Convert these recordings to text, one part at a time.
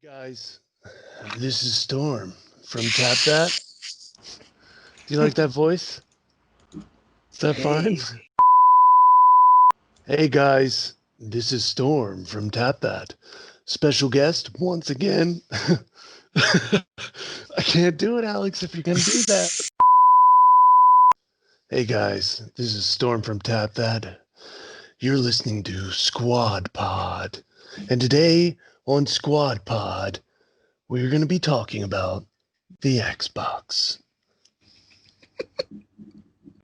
Guys, this is Storm from Tap That. Do you like that voice? Is that fine? Hey guys, this is Storm from Tap That. Special guest once again. I can't do it, Alex, if you're gonna do that. Hey guys, this is Storm from Tap That. You're listening to Squad Pod. And today on Squad Pod, we're going to be talking about the Xbox.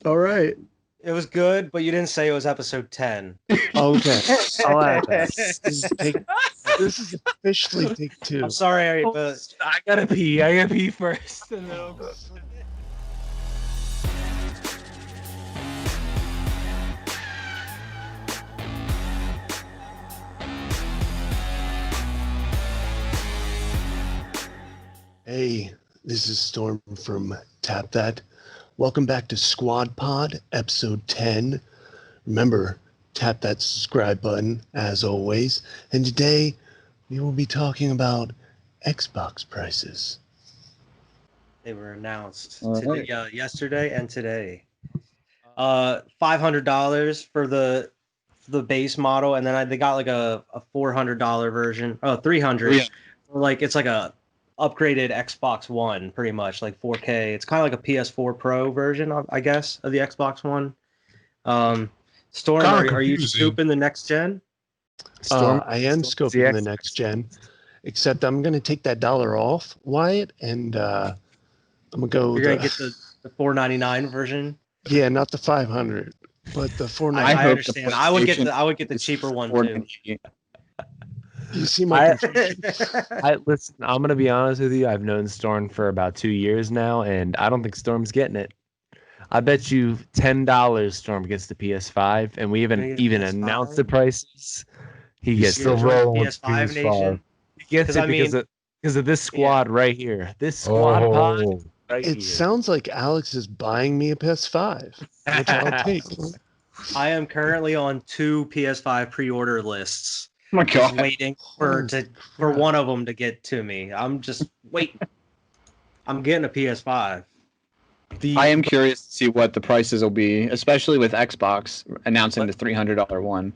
All right. It was good, but you didn't say it was episode 10. Okay. I'll add that. This is officially take 2. I'm sorry, but I gotta pee first. And then I'll go. Hey, this is Storm from Tap That. Welcome back to Squad Pod, episode 10. Remember, tap that subscribe button, as always. And today, we will be talking about Xbox prices. they were announced Right. yesterday and today. $500 for the base model, and then they got like a $400 version. Oh, $300. Yeah. Like it's like a upgraded Xbox One, pretty much like 4K. It's kind of like a PS4 Pro version, I guess, of the Xbox One. Storm, are you scooping the next gen? I am scoping the next gen, except I'm going to take that $1 off, Wyatt, and I'm going to go. You're gonna get the $499 version. Yeah, not the 500, but the $499. I understand. I would get the cheaper one too. You see my Listen, I'm gonna be honest with you. I've known Storm for about 2 years now, and I don't think Storm's getting it. I bet you $10 Storm gets the PS5, and we haven't even announced the prices. He gets Still rolling with PS5 Nation. He gets it because of this squad right here. This squad pod. Right It here. sounds like Alex is buying me a PS5, which I'll take. I am currently on 2 PS5 pre-order lists. Oh my Just god. waiting for one of them to get to me. I'm just waiting. I'm getting a PS5. I am curious to see what the prices will be, especially with Xbox announcing the $300 one.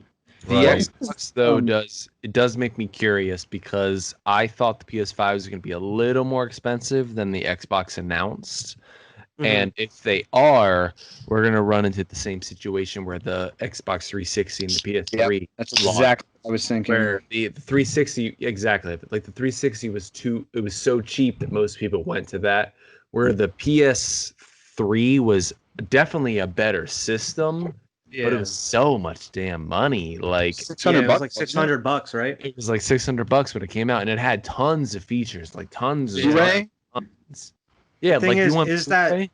The Xbox though does make me curious because I thought the PS5 was going to be a little more expensive than the Xbox announced. Mhm. And if they are, we're going to run into the same situation where the Xbox 360 and the PS3 That's exactly what I was thinking. where the 360 exactly like the 360 was so cheap that most people went to that, where the PS3 was definitely a better system, but it was so much damn money. Like $600 it was like $600, right? it was like $600 when it came out, and it had tons of features, like tons of Blu-ray? tons. Yeah, Thing like is, you want is that Blu-ray?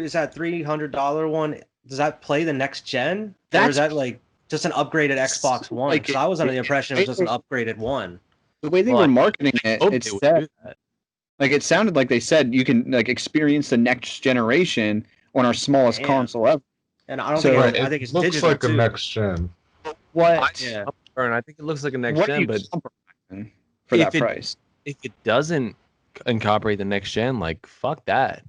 is that $300 one? Does that play the next gen? Or is that like just an upgraded Xbox One? Like, Because I was under the impression it was just an upgraded one. The way they Well, were marketing it, Hope it they would said, do that. like it sounded like they said you can like experience the next generation on our smallest Damn. console ever. And I don't So, think I think it's looks digital like too. a next gen. What? Yeah. I think it looks like a next What are gen, you but compromising for if that it- price? if it doesn't incorporate the next gen, like fuck that.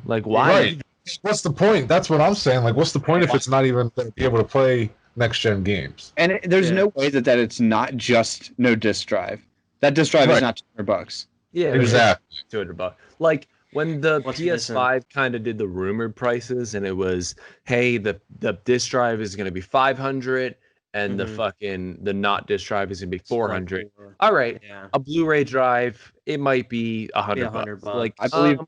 Like why? Right. What's the point? That's what I'm saying. Like, what's the point if it's not even going to be able to play next gen games? And there's Yeah. no way that it's not just no disc drive. That disc drive is Right. not $200. Yeah, Exactly. $200. Like when the What's PS5 kind of did the rumored prices, and it was, hey, the disc drive is going to be 500, and Mhm. the not disc drive is going to be 400. Or- All right, Yeah. a Blu-ray drive, it might be $100. $100. Like I believe-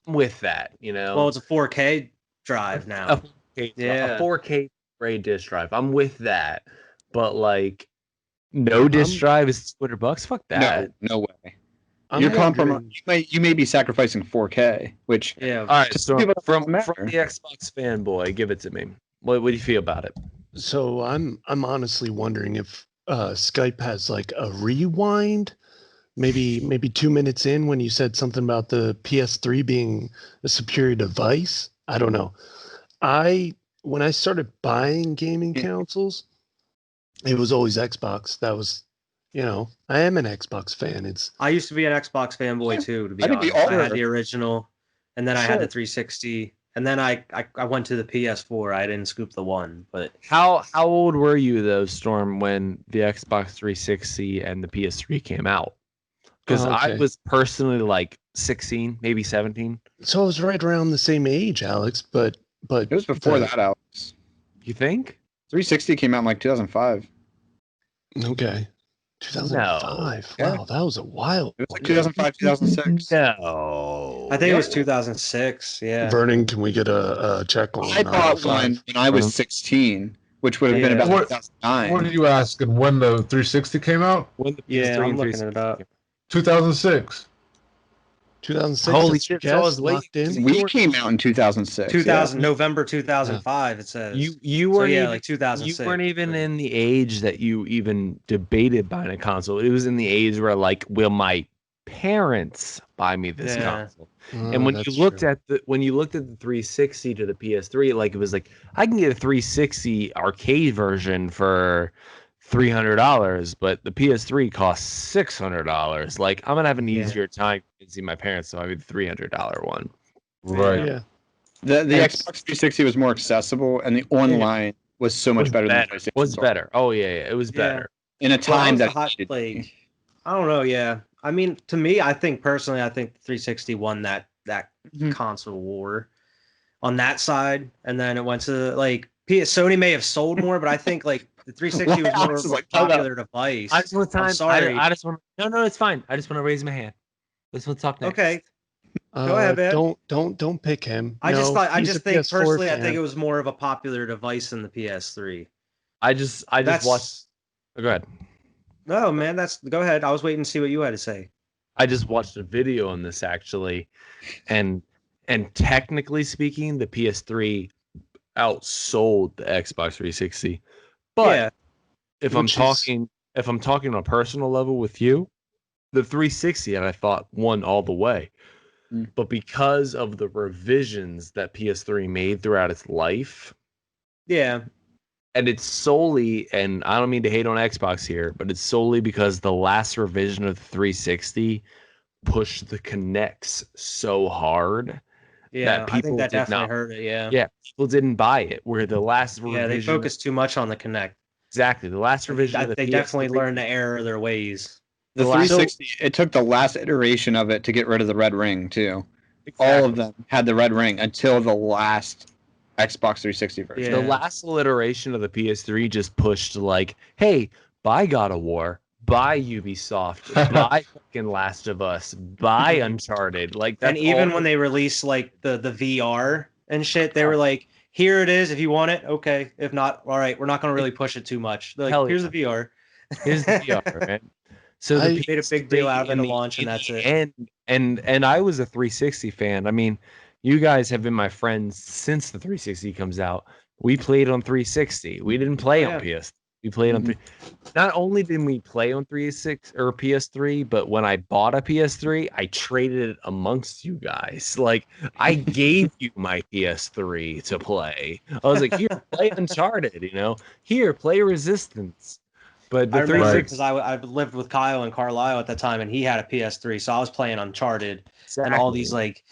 I'm with that. You know, Well, it's a 4K drive now. a Yeah. 4K Blu-ray disc drive. I'm with that, but like no disc drive is $200. Fuck that. No way. I'm You're wondering- compromising. You may be sacrificing 4K, which Yeah. All right, Just so give it from a matter. the Xbox fanboy, give it to me. What do you feel about it? So I'm honestly wondering if Skype has like a rewind. Maybe 2 minutes in when you said something about the PS3 being a superior device. I don't know. When I started buying gaming consoles, it was always Xbox. That was I am an Xbox fan. I used to be an Xbox fanboy too, to be I think we honest. all I had were. the original, and then I had the 360, and then I went to the PS4. I didn't scoop the one, but How old were you though, Storm, when the Xbox 360 and the PS3 came out? Because I was personally like 16, maybe 17. So I was right around the same age, Alex, but It was before that, Alex. You think? 360 came out in like 2005. Okay. 2005. No. Wow, that was a while. It was like 2005, 2006. No. I think it was 2006. Yeah. Vernon, can we get a check on I bought one when I was 16, which would have been about 2009. What are you asking? When the 360 came out? When the Yeah, PS3 I'm and looking 360 it up. 2006. 2006. Holy that's your shit, so I was guess, late. locked in? We came out in 2006. 2000 November 2005. It says You weren't even, like 2006. You weren't even in the age that you even debated buying a console. It was in the age where like, will my parents buy me this console? And when you looked at the 360 to the PS3, like it was like I can get a 360 arcade version for $300, but the PS3 costs $600. Like I'm gonna have an easier time convincing my parents to buy me the $300 one. Right. Yeah. The Xbox 360 was more accessible, and the online was so much better than the PlayStation. Was better. Oh yeah, it was better. In a time that like, I don't know. Yeah, I mean, to me, I think the 360 won that console war on that side, and then it went to like Sony may have sold more, but I think like the 360 was more of a popular device. I just want time. I'm sorry. I just want. No, it's fine. I just want to raise my hand. Let's talk next. Okay. Go ahead, man. Don't pick him. I just think personally, fan. I think it was more of a popular device than the PS3. I just watched. Oh, go ahead. No, man, go ahead. I was waiting to see what you had to say. I just watched a video on this actually, and technically speaking, the PS3 outsold the Xbox 360. But if I'm talking on a personal level with you, the 360 I thought won all the way. But because of the revisions that PS3 made throughout its life, and it's solely, and I don't mean to hate on Xbox here, but it's solely because the last revision of the 360 pushed the Kinects so hard that people I think that did definitely not hurt it. Yeah, people didn't buy it. Where the last revision, they focused too much on the Kinect. Exactly, the last revision. They definitely learned the error of their ways. The 360, it took the last iteration of it to get rid of the red ring too. Exactly. All of them had the red ring until the last Xbox 360 version. The last iteration of the PS3 just pushed like, hey, buy God of War, buy Ubisoft, buy fucking Last of Us, buy Uncharted. Like, and even when they released like the VR and shit, they were like, here it is. If you want it, okay. If not, all right, we're not going to really push it too much. Like, here's the VR. Here's the VR, man. So they made a big deal out of it at launch, and that's it. And I was a 360 fan. I mean, you guys have been my friends since the 360 comes out. We played on 360. We didn't play on PS. We played on Not only did we play on 360 or PS3, but when I bought a PS3, I traded it amongst you guys. Like I gave you my PS3 to play. I was like, here, play Uncharted. Here, play Resistance. But the I remember because I lived with Kyle and Carlisle at the time, and he had a PS3, so I was playing Uncharted and all these like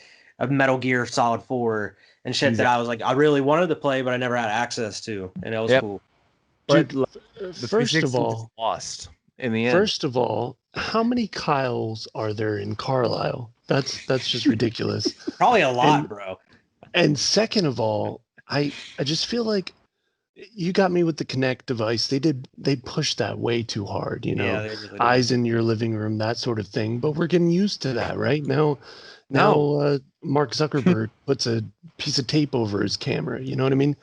Metal Gear Solid 4 and shit that I was like, I really wanted to play, but I never had access to, and it was cool. But first of all, lost in the end. First of all, how many Kyles are there in Carlisle? That's just ridiculous. Probably a lot, bro. And second of all, I just feel like you got me with the Kinect device. They pushed that way too hard, really eyes in your living room, that sort of thing. But we're getting used to that, right? Now Mark Zuckerberg puts a piece of tape over his camera. You know what I mean?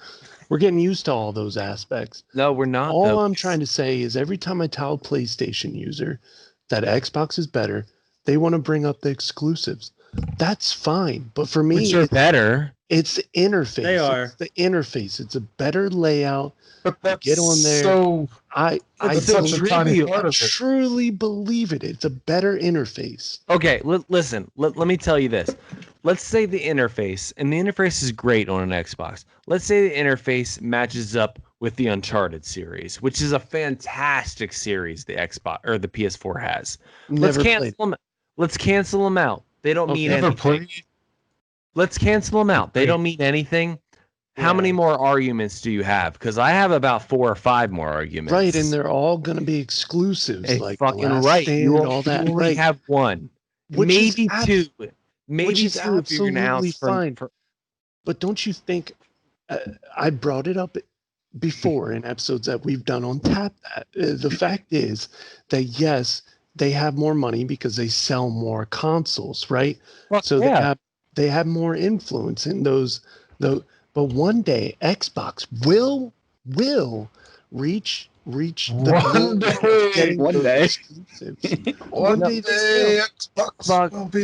We're getting used to all those aspects. No, we're not. All I'm trying to say is every time I tell a PlayStation user that Xbox is better, they want to bring up the exclusives. That's fine. But for me, which are better. It's the interface. They are. It's the interface. It's a better layout. But that's get on there. So I truly believe it. It's a better interface. Okay, listen. Let me tell you this. Let's say the interface, and the interface is great on an Xbox. Let's say the interface matches up with the Uncharted series, which is a fantastic series the Xbox or the PS4 has. Never played. Let's cancel them out. They don't mean anything. Let's cancel them out. They don't mean anything. How many more arguments do you have? Because I have about 4 or 5 more arguments. Right, and they're all going to be exclusives. Hey, like fucking right. You all that. only have one. Maybe two. Maybe which is two if you're absolutely fine. But don't you think, I brought it up before in episodes that we've done on Tap That. The fact is that, yes, they have more money because they sell more consoles, right? Well, so they have more influence in those. But one day Xbox will reach the one day. One day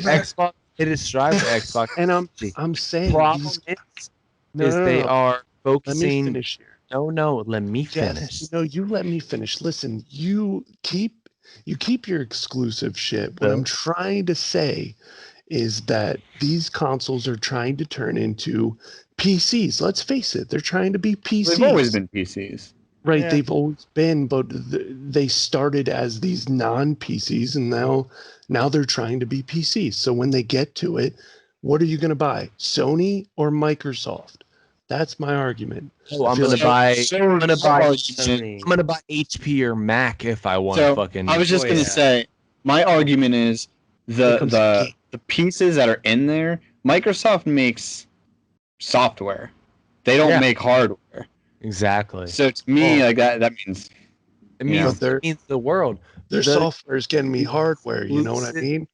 Xbox. It is strive for Xbox, and I'm saying problem they are focusing. Let me finish here. No, let me finish. Yes, no, you let me finish. Listen, you keep your exclusive shit. What I'm trying to say is that these consoles are trying to turn into PCs. Let's face it, they're trying to be PCs. They've always been PCs. Right, yeah. They've always been, but they started as these non-PCs, and now they're trying to be PCs. So when they get to it, what are you going to buy? Sony or Microsoft? That's my argument. Oh, I'm going to buy HP or Mac if I want to fucking. I was just going to say, my argument is the pieces that are in there. Microsoft makes software. They don't make hardware. Exactly. So to me, like that means it means the world. Their software is getting me hardware. You know what I mean?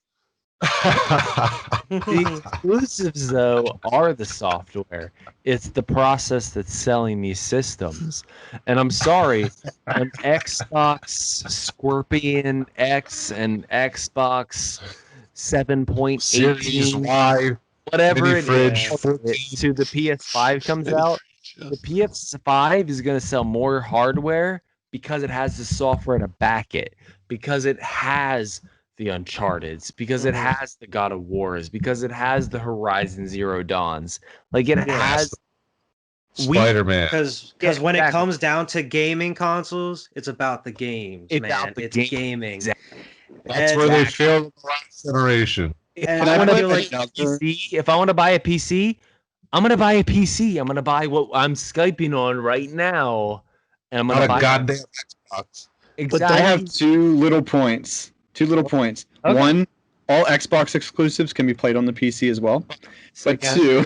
The exclusives, though, are the software. It's the process that's selling these systems. And I'm sorry, an Xbox Scorpion X and Xbox 7.8 whatever it is to the PS5 comes out. The PS5 is going to sell more hardware because it has the software to back it, because it has the Uncharted's, because it has the God of Wars, because it has the Horizon Zero Dawns. Like it has Spider-Man. Because when it comes down to gaming consoles, it's about the games, man. It's gaming. Exactly. That's where they failed the last generation. And I want to like PC. If I want to buy a PC, I'm gonna buy a PC. I'm gonna buy what I'm Skyping on right now, and I'm gonna buy a goddamn Xbox. Exactly. But I have two little points. Okay. One, all Xbox exclusives can be played on the PC as well. But two,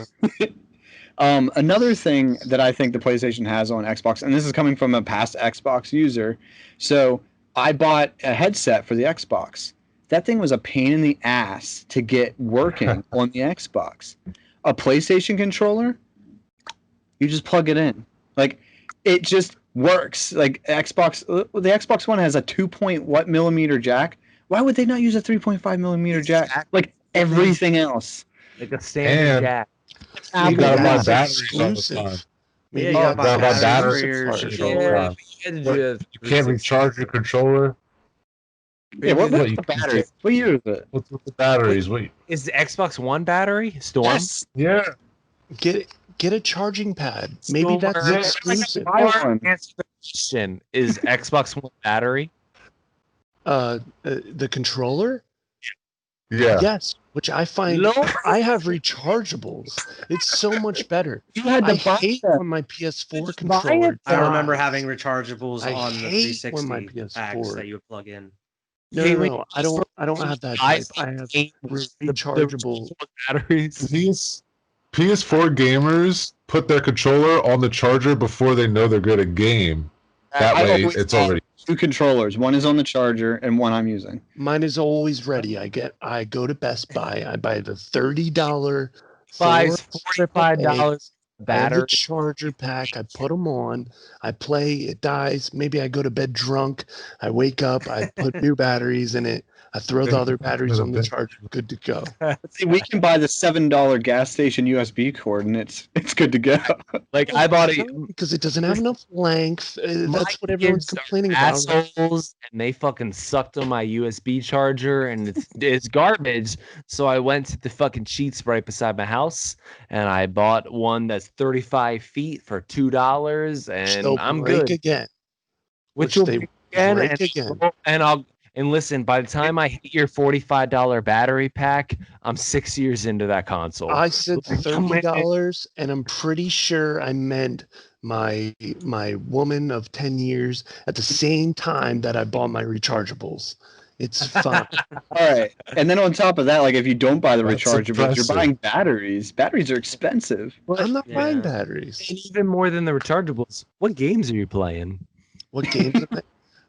another thing that I think the PlayStation has on Xbox, and this is coming from a past Xbox user. So I bought a headset for the Xbox. That thing was a pain in the ass to get working on the Xbox. A PlayStation controller, you just plug it in. Like, it just works. Like, the Xbox One has a 2 millimeter jack. Why would they not use a 3.5 millimeter jack? Like everything else. Like a standard jack. You gotta buy batteries all the time. You gotta buy batteries. You can't recharge your controller. Yeah, what's the battery? What year is it? What's with the batteries? Is the Xbox One battery Storm? Yes. Yeah. Get a charging pad. Maybe that's exclusive. Answer the question: is Xbox One battery? The controller? Yeah. Yes, which I find I have rechargeables. It's so much better. You had to I hate when my PS4 controller. I remember having rechargeables on the 360 when my PS4 packs that you would plug in. No, I don't have that type. I have rechargeable batteries. PS4 gamers put their controller on the charger before they know they're good at game. That way, it's already 2 controllers. One is on the charger, and one I'm using. Mine is always ready. I go to Best Buy. I buy the $30 $45 battery charger pack. I put them on. I play. It dies. Maybe I go to bed drunk. I wake up. I put new batteries in it. I throw the other batteries on the charger. Good to go. See, we can buy the $7 gas station USB cord, and it's good to go. Like I bought it because it doesn't have enough length. That's what everyone's complaining about. Assholes, and they fucking sucked on my USB charger, and it's garbage. So I went to the fucking Sheets right beside my house, and I bought one that's 35 feet for $2, and I'm good again. Which will break again, and listen, by the time I hit your $45 battery pack, I'm 6 years into that console. I said $30, and I'm pretty sure I meant my woman of 10 years at the same time that I bought my rechargeables. It's fun. All right. And then on top of that, like if you don't buy the rechargeables, you're buying batteries. Batteries are expensive. I'm not buying batteries. And even more than the rechargeables, what games are you playing? What games am I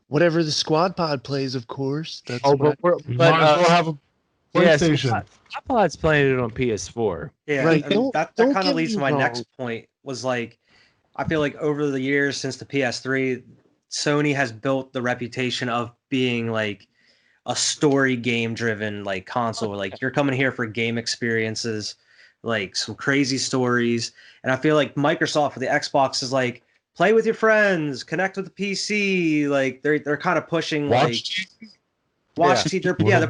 Whatever the Squad Pod plays, of course. That's but we'll have a PlayStation. Squad Pod's playing it on PS4. Yeah, right. That kind of leads to my next point. Was like, I feel like over the years since the PS3, Sony has built the reputation of being like a story game driven like console. Like you're coming here for game experiences, like some crazy stories. And I feel like Microsoft for the Xbox is like, play with your friends, connect with the PC. Like they're kind of pushing they're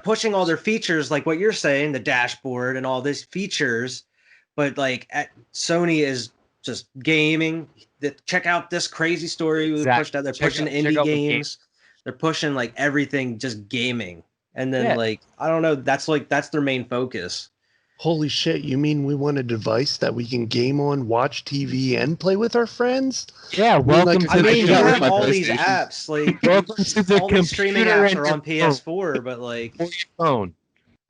pushing all their features, like what you're saying, the dashboard and all these features. But like Sony is just gaming. Check out this crazy story we pushed out. They're pushing indie games. They're pushing like everything, just gaming. And then like I don't know, that's their main focus. Holy shit, you mean we want a device that we can game on, watch TV, and play with our friends? Yeah, welcome to you have all these apps. Like, welcome to the all these streaming apps are on PS4, but like... phone.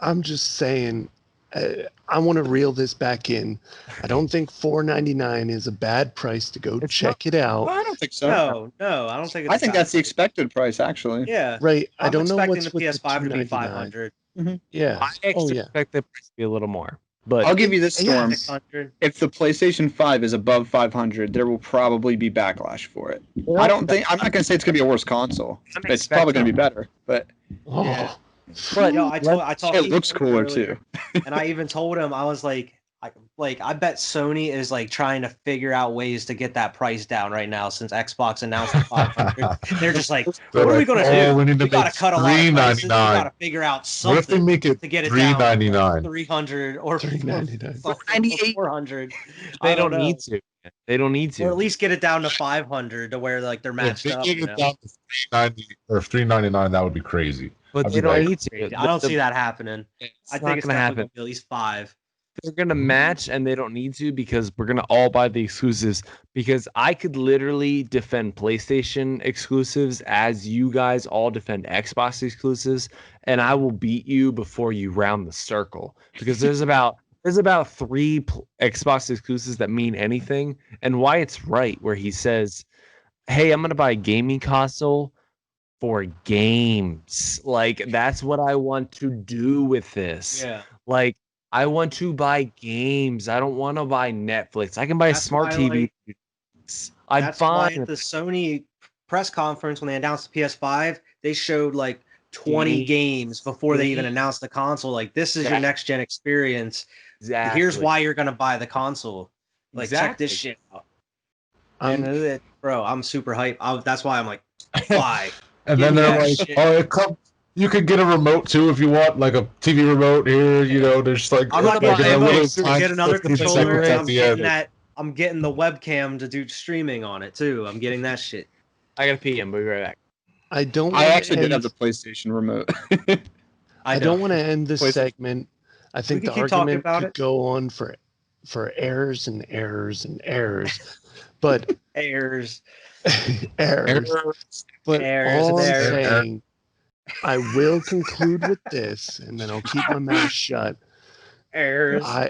I'm just saying, I want to reel this back in. I don't think $4.99 is a bad price to go check it out. Well, I don't think so. No, I don't think it's I think that's the expected price, actually. Yeah. Right. I don't know what's the PS5 to be $500. Mm-hmm. Yeah. I expect the price to be a little more. But I'll give you this, Storm. If the PlayStation 5 is above 500, there will probably be backlash for it. I'm not going to say it's going to be a worse console. It's probably going to be better, but yeah. But I told it looks cooler too. And I even told him, I was like I bet Sony is like trying to figure out ways to get that price down right now since Xbox announced the 500. They're just like, what are we going to do? We got to cut a lot of prices. We got to figure out something. What if they make it to get it $3.99? down 300 or $3.99. 400. They don't need to. They don't need to. Or at least get it down to 500 to where like they're matched up. If they get it down to $3.90 or $3.99, that would be crazy. But they don't need to. I don't see that happening. I think it's going to happen. At least 5. They're going to match, and they don't need to because we're going to all buy the exclusives. Because I could literally defend PlayStation exclusives as you guys all defend Xbox exclusives, and I will beat you before you round the circle. Because there's about 3 Xbox exclusives that mean anything, and Wyatt's right where he says, "Hey, I'm going to buy a gaming console for games. Like that's what I want to do with this. Yeah, like." I want to buy games. I don't want to buy Netflix. I can buy a smart TV. That's why at the Sony press conference when they announced the PS5, they showed like 20 games before they even announced the console. Like, this is your next gen experience. Exactly. Here's why you're gonna buy the console. Like, check this shit out. Bro, I'm super hyped. That's why I'm like, why? And then they're like, you could get a remote too if you want, like a TV remote here. You know, there's like I'm not gonna get another controller. I'm getting the webcam to do streaming on it too. I'm getting that shit. I gotta pee. I'm be right back. I actually did have the PlayStation remote. I don't want to end this segment. I think the argument could go on for errors and errors and errors, but errors. But all I'm saying. I will conclude with this, and then I'll keep my mouth shut. Errors. I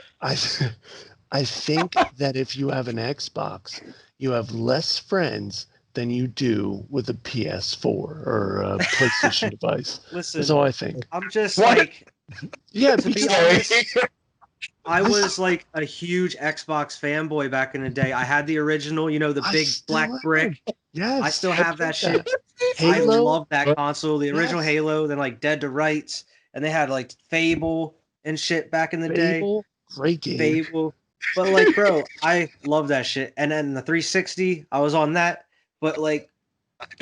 think that if you have an Xbox, you have less friends than you do with a PS4 or a PlayStation device. Listen, that's all I think. I'm just like, yeah. To be honest, I was like a huge Xbox fanboy back in the day. I had the original, the big black brick. Yes, I still have that shit. Halo? I love that console. The original Halo, then like Dead to Rights, and they had like Fable and shit back in the Fable, great game. Fable. But like, bro, I love that shit. And then the 360, I was on that. But like,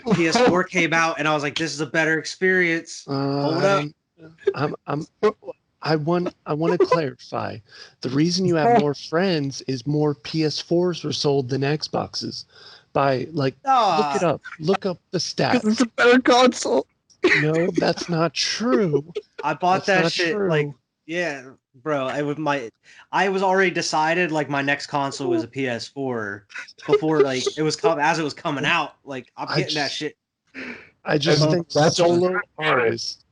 PS4 came out, and I was like, this is a better experience. Hold up. I want to clarify. The reason you have more friends is more PS4s were sold than Xboxes. By like, look it up. Look up the stats. Because it's a better console. No, that's not true. I bought that shit like, yeah, bro. I was already decided like my next console was a PS4 before like it was coming out. Like I'm getting that shit. I just think solo artists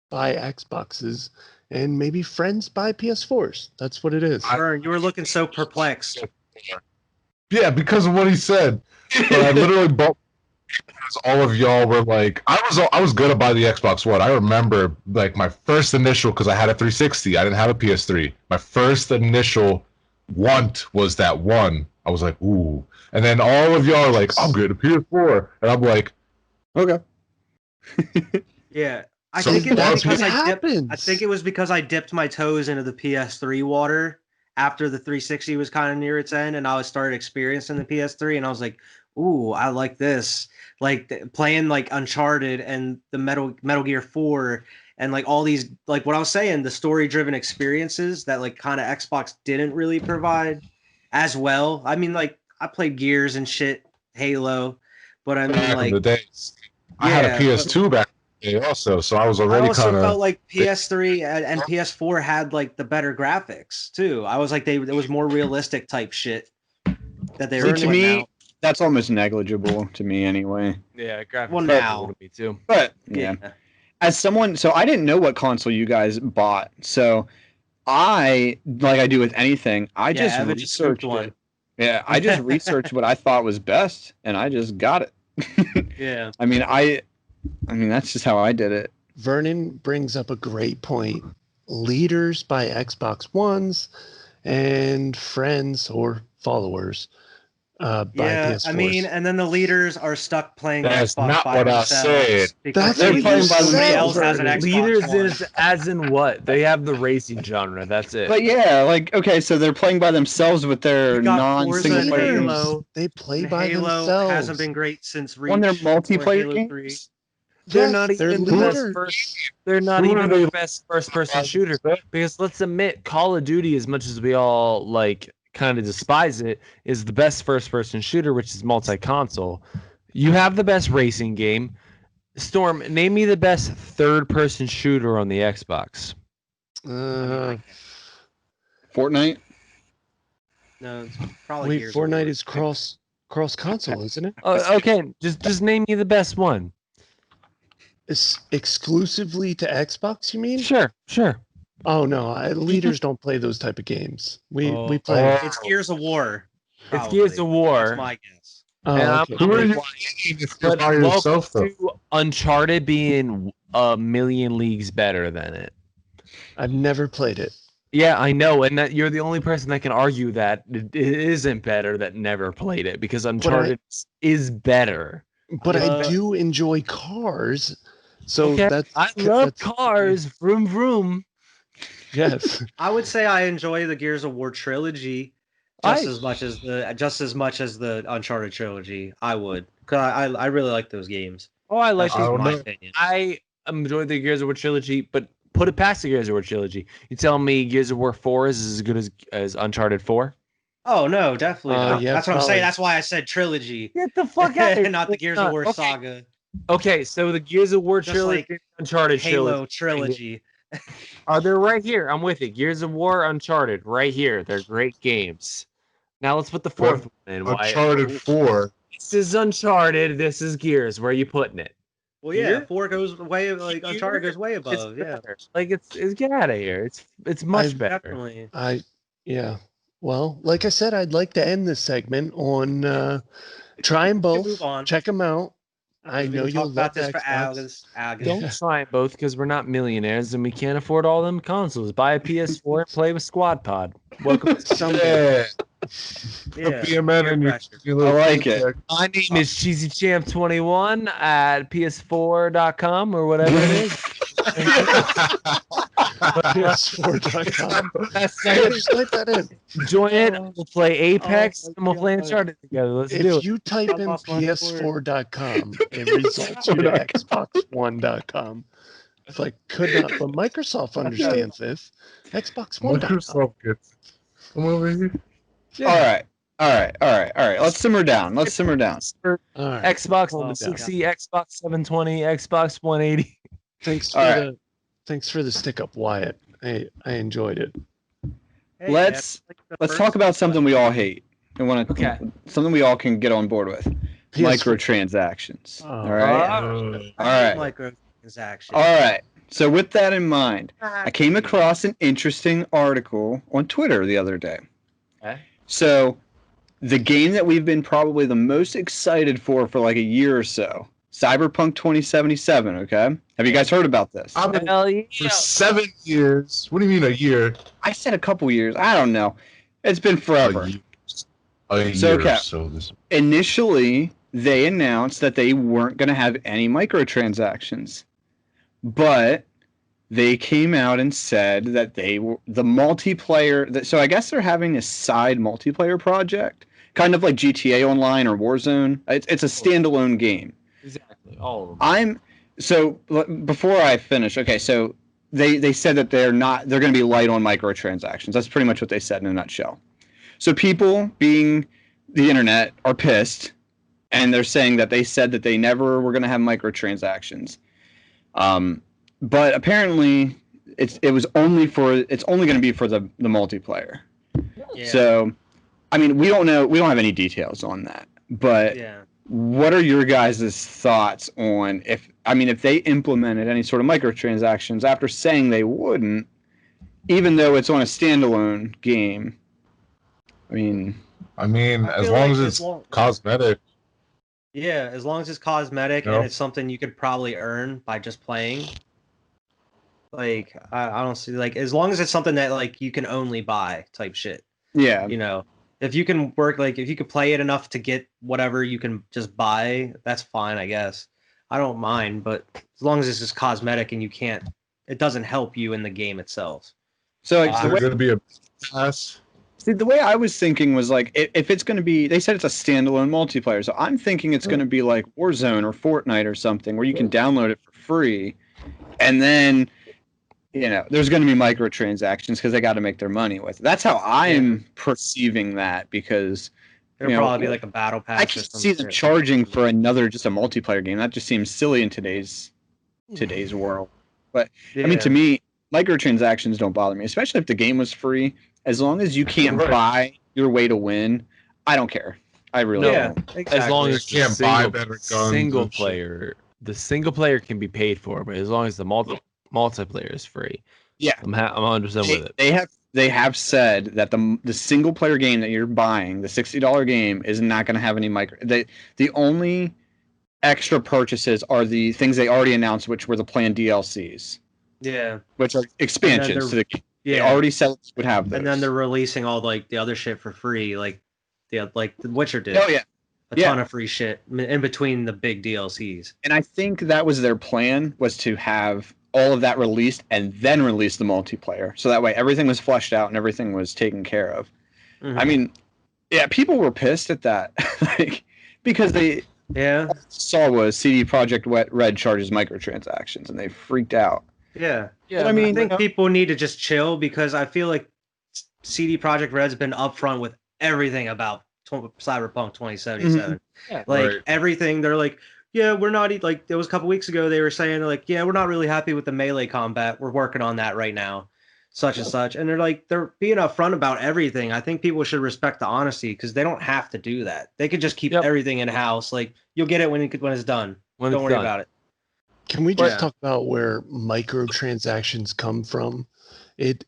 buy Xboxes and maybe friends buy PS4s. That's what it is. Vern, you were looking so perplexed. Yeah, because of what he said. But I literally bought because all of y'all were like, I was gonna buy the Xbox One. I remember like my first initial, because I had a 360. I didn't have a PS3. My first initial want was that one. I was like, ooh. And then all of y'all are like, I'm good, a PS4. And I'm like, okay. Yeah. I So think it was that's because what I dipped. happens. I think it was because I dipped my toes into the PS3 water after the 360 was kind of near its end, and I started experiencing the PS3, and I was like, "Ooh, I like this!" Like playing like Uncharted and the Metal Gear 4, and like all these like what I was saying, the story-driven experiences that like kind of Xbox didn't really provide as well. I mean, like I played Gears and shit, Halo, but I mean, back like in the days, I had a PS2 back in the day also, so I was already I also kind of felt like PS3 and PS4 had like the better graphics too. I was like it was more realistic type shit that they were to me. out. That's almost negligible to me anyway. Yeah, graphics. Well, now to me too. But yeah, as someone, so I didn't know what console you guys bought. So I, like I do with anything, I just researched it. Yeah, I just researched what I thought was best, and I just got it. Yeah. I mean, that's just how I did it. Vernon brings up a great point. Leaders buy Xbox Ones, and friends or followers buy PS4s. I mean, and then the leaders are stuck playing That's Xbox not by what I themselves. said. Because That's what you somebody said, else has an Xbox Leaders One. is as in what? They have the racing genre. That's it. But yeah, like okay, so they're playing by themselves with their You got Forza non-single and player games. Halo. They play And by Halo themselves. hasn't been great since Reach. On their or multiplayer Halo 3. games. They're Yes, not they're even the best leaders. first. They're not even the best first-person shooter. Because let's admit, Call of Duty, as much as we all like kind of despise it, is the best first-person shooter, which is multi-console. You have the best racing game. Storm, name me the best third-person shooter on the Xbox. Fortnite. No, it's probably Gears of Fortnite War. is cross console, isn't it? Okay, just name me the best one. It's exclusively to Xbox, you mean? Sure. Oh no, leaders don't play those type of games. We play. It's Gears of War. It's Gears of War. That's my guess. Oh, okay. Who are you But by yourself, though? to Uncharted being a million leagues better than it. I've never played it. Yeah, I know, and that you're the only person that can argue that it isn't better that never played it because Uncharted is better. But I do enjoy cars, so Okay, I love cars. Vroom vroom. Yes, I would say I enjoy the Gears of War trilogy just as much as the Uncharted trilogy. I would, cause I really like those games. Oh, I like That's those. my opinion. I enjoy the Gears of War trilogy, but put it past the Gears of War trilogy. You tell me Gears of War 4 is as good as Uncharted 4? Oh no, definitely not. Yeah, that's what I'm probably. saying. That's why I said trilogy. Get the fuck out of here. Not the Gears of War Okay. saga. Okay, so the Gears of War Just trilogy, like Uncharted Halo trilogy. trilogy. They're right here. I'm with you. Gears of War, Uncharted, right here. They're great games. Now let's put the fourth one in. Uncharted 4. This is Uncharted. This is Gears. Where are you putting it? Well, yeah, Here? 4 goes way like Uncharted goes way It's above. Yeah, better. Like it's get out of here. It's much better. definitely. yeah. Well, like I said, I'd like to end this segment on try them both. Move on. Check them out. I know Talk you'll about love this for Xbox. hours. Don't try both because we're not millionaires and we can't afford all them consoles. Buy a PS4 and play with Squad Pod. Welcome. Someday. Yeah. Be a man in your I like it. My name is CheesyChamp21 at PS4.com or whatever it is. PS4.com. That's Yeah, just type that in. Join it. We'll play Apex and we'll play God. Uncharted together. Let's do If it. you type in PS4.com, it results you to Xbox1.com. It's like, could not, but Microsoft understands this. Xbox1.com. Microsoft gets it. Come over here. Yeah. All right. Let's simmer down. All right. Xbox Oh, 360, Xbox 720, Xbox 180. Thanks for the stick up, Wyatt. I enjoyed it. Hey, let's talk about something we all hate. Something we all can get on board with. Microtransactions. All right. Microtransactions. All right. So with that in mind, I came across an interesting article on Twitter the other day. Okay. So the game that we've been probably the most excited for like a year or so, Cyberpunk2077, okay? Have you guys heard about this? For 7 years. What do you mean a year? I said a couple years. I don't know. It's been forever. A year. Okay. So this. Initially, they announced that they weren't going to have any microtransactions. But they came out and said that the multiplayer. So I guess they're having a side multiplayer project, kind of like GTA Online or Warzone. It's a standalone game. Exactly, all of them. So before I finish, okay. So they said that they're going to be light on microtransactions. That's pretty much what they said in a nutshell. So people, being the internet, are pissed, and they're saying that they said that they never were going to have microtransactions. But apparently it's only going to be for the multiplayer. Yeah. So, I mean, we don't have any details on that, but what are your guys' thoughts on if they implemented any sort of microtransactions after saying they wouldn't, even though it's on a standalone game? I mean, as long as it's cosmetic. Yeah, as long as it's cosmetic and it's something you could probably earn by just playing. Like, I don't see, like, as long as it's something that, like, you can only buy type shit. Yeah. You know, if you can work, like, if you could play it enough to get whatever you can just buy, that's fine, I guess. I don't mind, but as long as it's just cosmetic and it doesn't help you in the game itself. So, like, Is there going to be a pass? See, the way I was thinking was, like, if it's going to be, they said it's a standalone multiplayer, so I'm thinking it's going to be like Warzone or Fortnite or something where you can download it for free, and then, there's going to be microtransactions because they got to make their money with it. That's how I'm perceiving that, because it'll probably be like a battle pass. I can see them charging for just a multiplayer game. That just seems silly in today's world. But I mean, to me, microtransactions don't bother me, especially if the game was free. As long as you can't buy your way to win, I don't care. I really don't. Exactly. As long as you can't buy better guns. Single player, the single player can be paid for, but as long as the multiplayer is free, I'm 100% with it. They have said that the single player game that you're buying, the $60 game, is not going to have any the only extra purchases are the things they already announced, which were the planned DLCs. Yeah. Which are expansions to the game. They already said would have those. And then they're releasing all like the other shit for free, like the Witcher did. Oh yeah. A ton of free shit in between the big DLCs. And I think that was their plan, was to have all of that released and then release the multiplayer. So that way everything was fleshed out and everything was taken care of. Mm-hmm. I mean, people were pissed at that. Because they saw was CD Projekt Red charges microtransactions and they freaked out. Yeah. But I think people need to just chill, because I feel like CD Projekt Red's been upfront with everything about Cyberpunk 2077. Mm-hmm. Everything, they're like, we're not, like, there was a couple weeks ago they were saying, like, we're not really happy with the melee combat. We're working on that right now, such and such. And they're being upfront about everything. I think people should respect the honesty, because they don't have to do that. They could just keep everything in-house. Like, you'll get it when it's done. Don't worry about it. Can we just talk about where microtransactions come from? It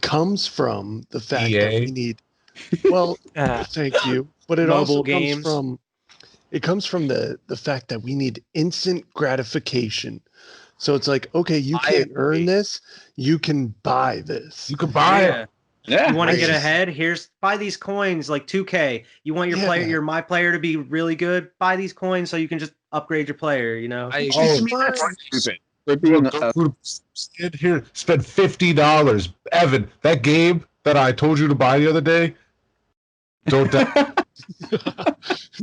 comes from the fact that we need. Well, thank you, but it also comes from the fact that we need instant gratification. So it's like, okay, you can't earn this, you can buy this. You can buy it. Yeah. You want to get ahead? Buy these coins like 2K. You want your my player to be really good? Buy these coins so you can just upgrade your player. That's stupid. Here, spend $50. Evan, that game that I told you to buy the other day, don't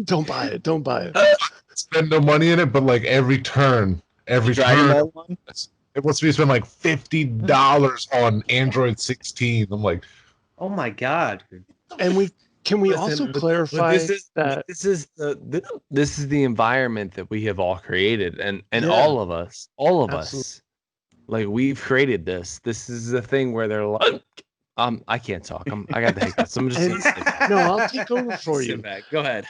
don't buy it. Don't buy it. Spend no money in it, but like every turn, it wants me to spend like $50 on Android 16. I'm like, oh my god. And we also clarify that this is the environment that we have all created, and all of us, like we've created this. This is the thing where they're like, I can't talk. I got the hiccups. I'm just no, I'll take over for you. Back. Go ahead.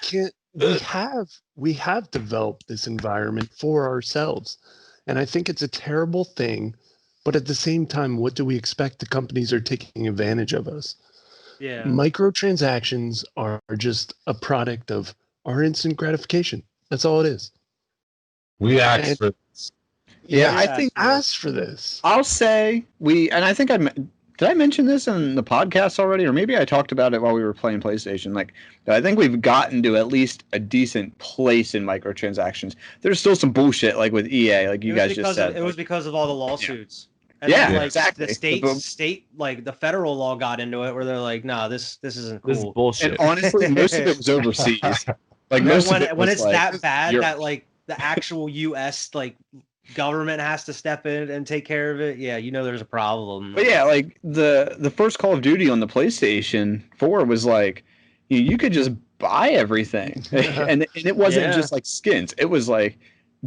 We have developed this environment for ourselves, and I think it's a terrible thing. But at the same time, what do we expect? The companies are taking advantage of us. Yeah. Microtransactions are just a product of our instant gratification. That's all it is. We asked for this. Yeah, I think asked for this. I'll say and I think did I mention this in the podcast already, or maybe I talked about it while we were playing PlayStation? Like, I think we've gotten to at least a decent place in microtransactions. There's still some bullshit, like with EA, like you guys just said. It was because of all the lawsuits. Yeah. And then, exactly. The state, like the federal law got into it, where they're like, "No, this isn't cool." This is bullshit. And honestly, most of it was overseas. Like when it's that bad that like the actual U.S. like government has to step in and take care of it. Yeah, there's a problem. But yeah, like the first Call of Duty on the PlayStation 4 was like you could just buy everything, and it wasn't just like skins. It was like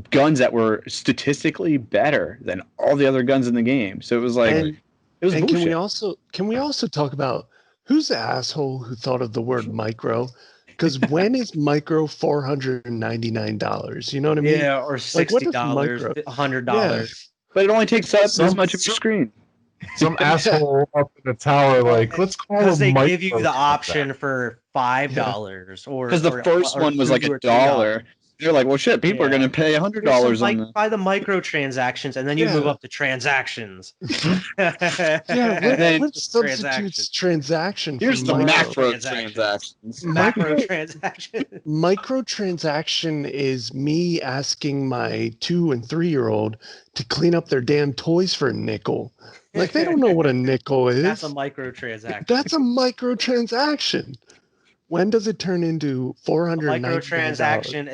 guns that were statistically better than all the other guns in the game. So it was like it was bullshit. Can we also talk about who's the asshole who thought of the word micro? Because when is micro $499? You know what I mean? Yeah, or $60, $100. Yeah. But it only takes up as much of your screen. Some asshole up in the tower, like, let's call them. Because they give you the option for $5 or because the first one was like $1. They're like, well, shit, people are going to pay $100 on this. Buy the microtransactions, and then you move up to transactions. What substitutes transaction? Here's the macrotransactions. Macrotransaction. Microtransaction is me asking my 2 and 3-year-old to clean up their damn toys for a nickel. Like, they don't know what a nickel is. That's a microtransaction. That's a microtransaction. When does it turn into $499? Microtransaction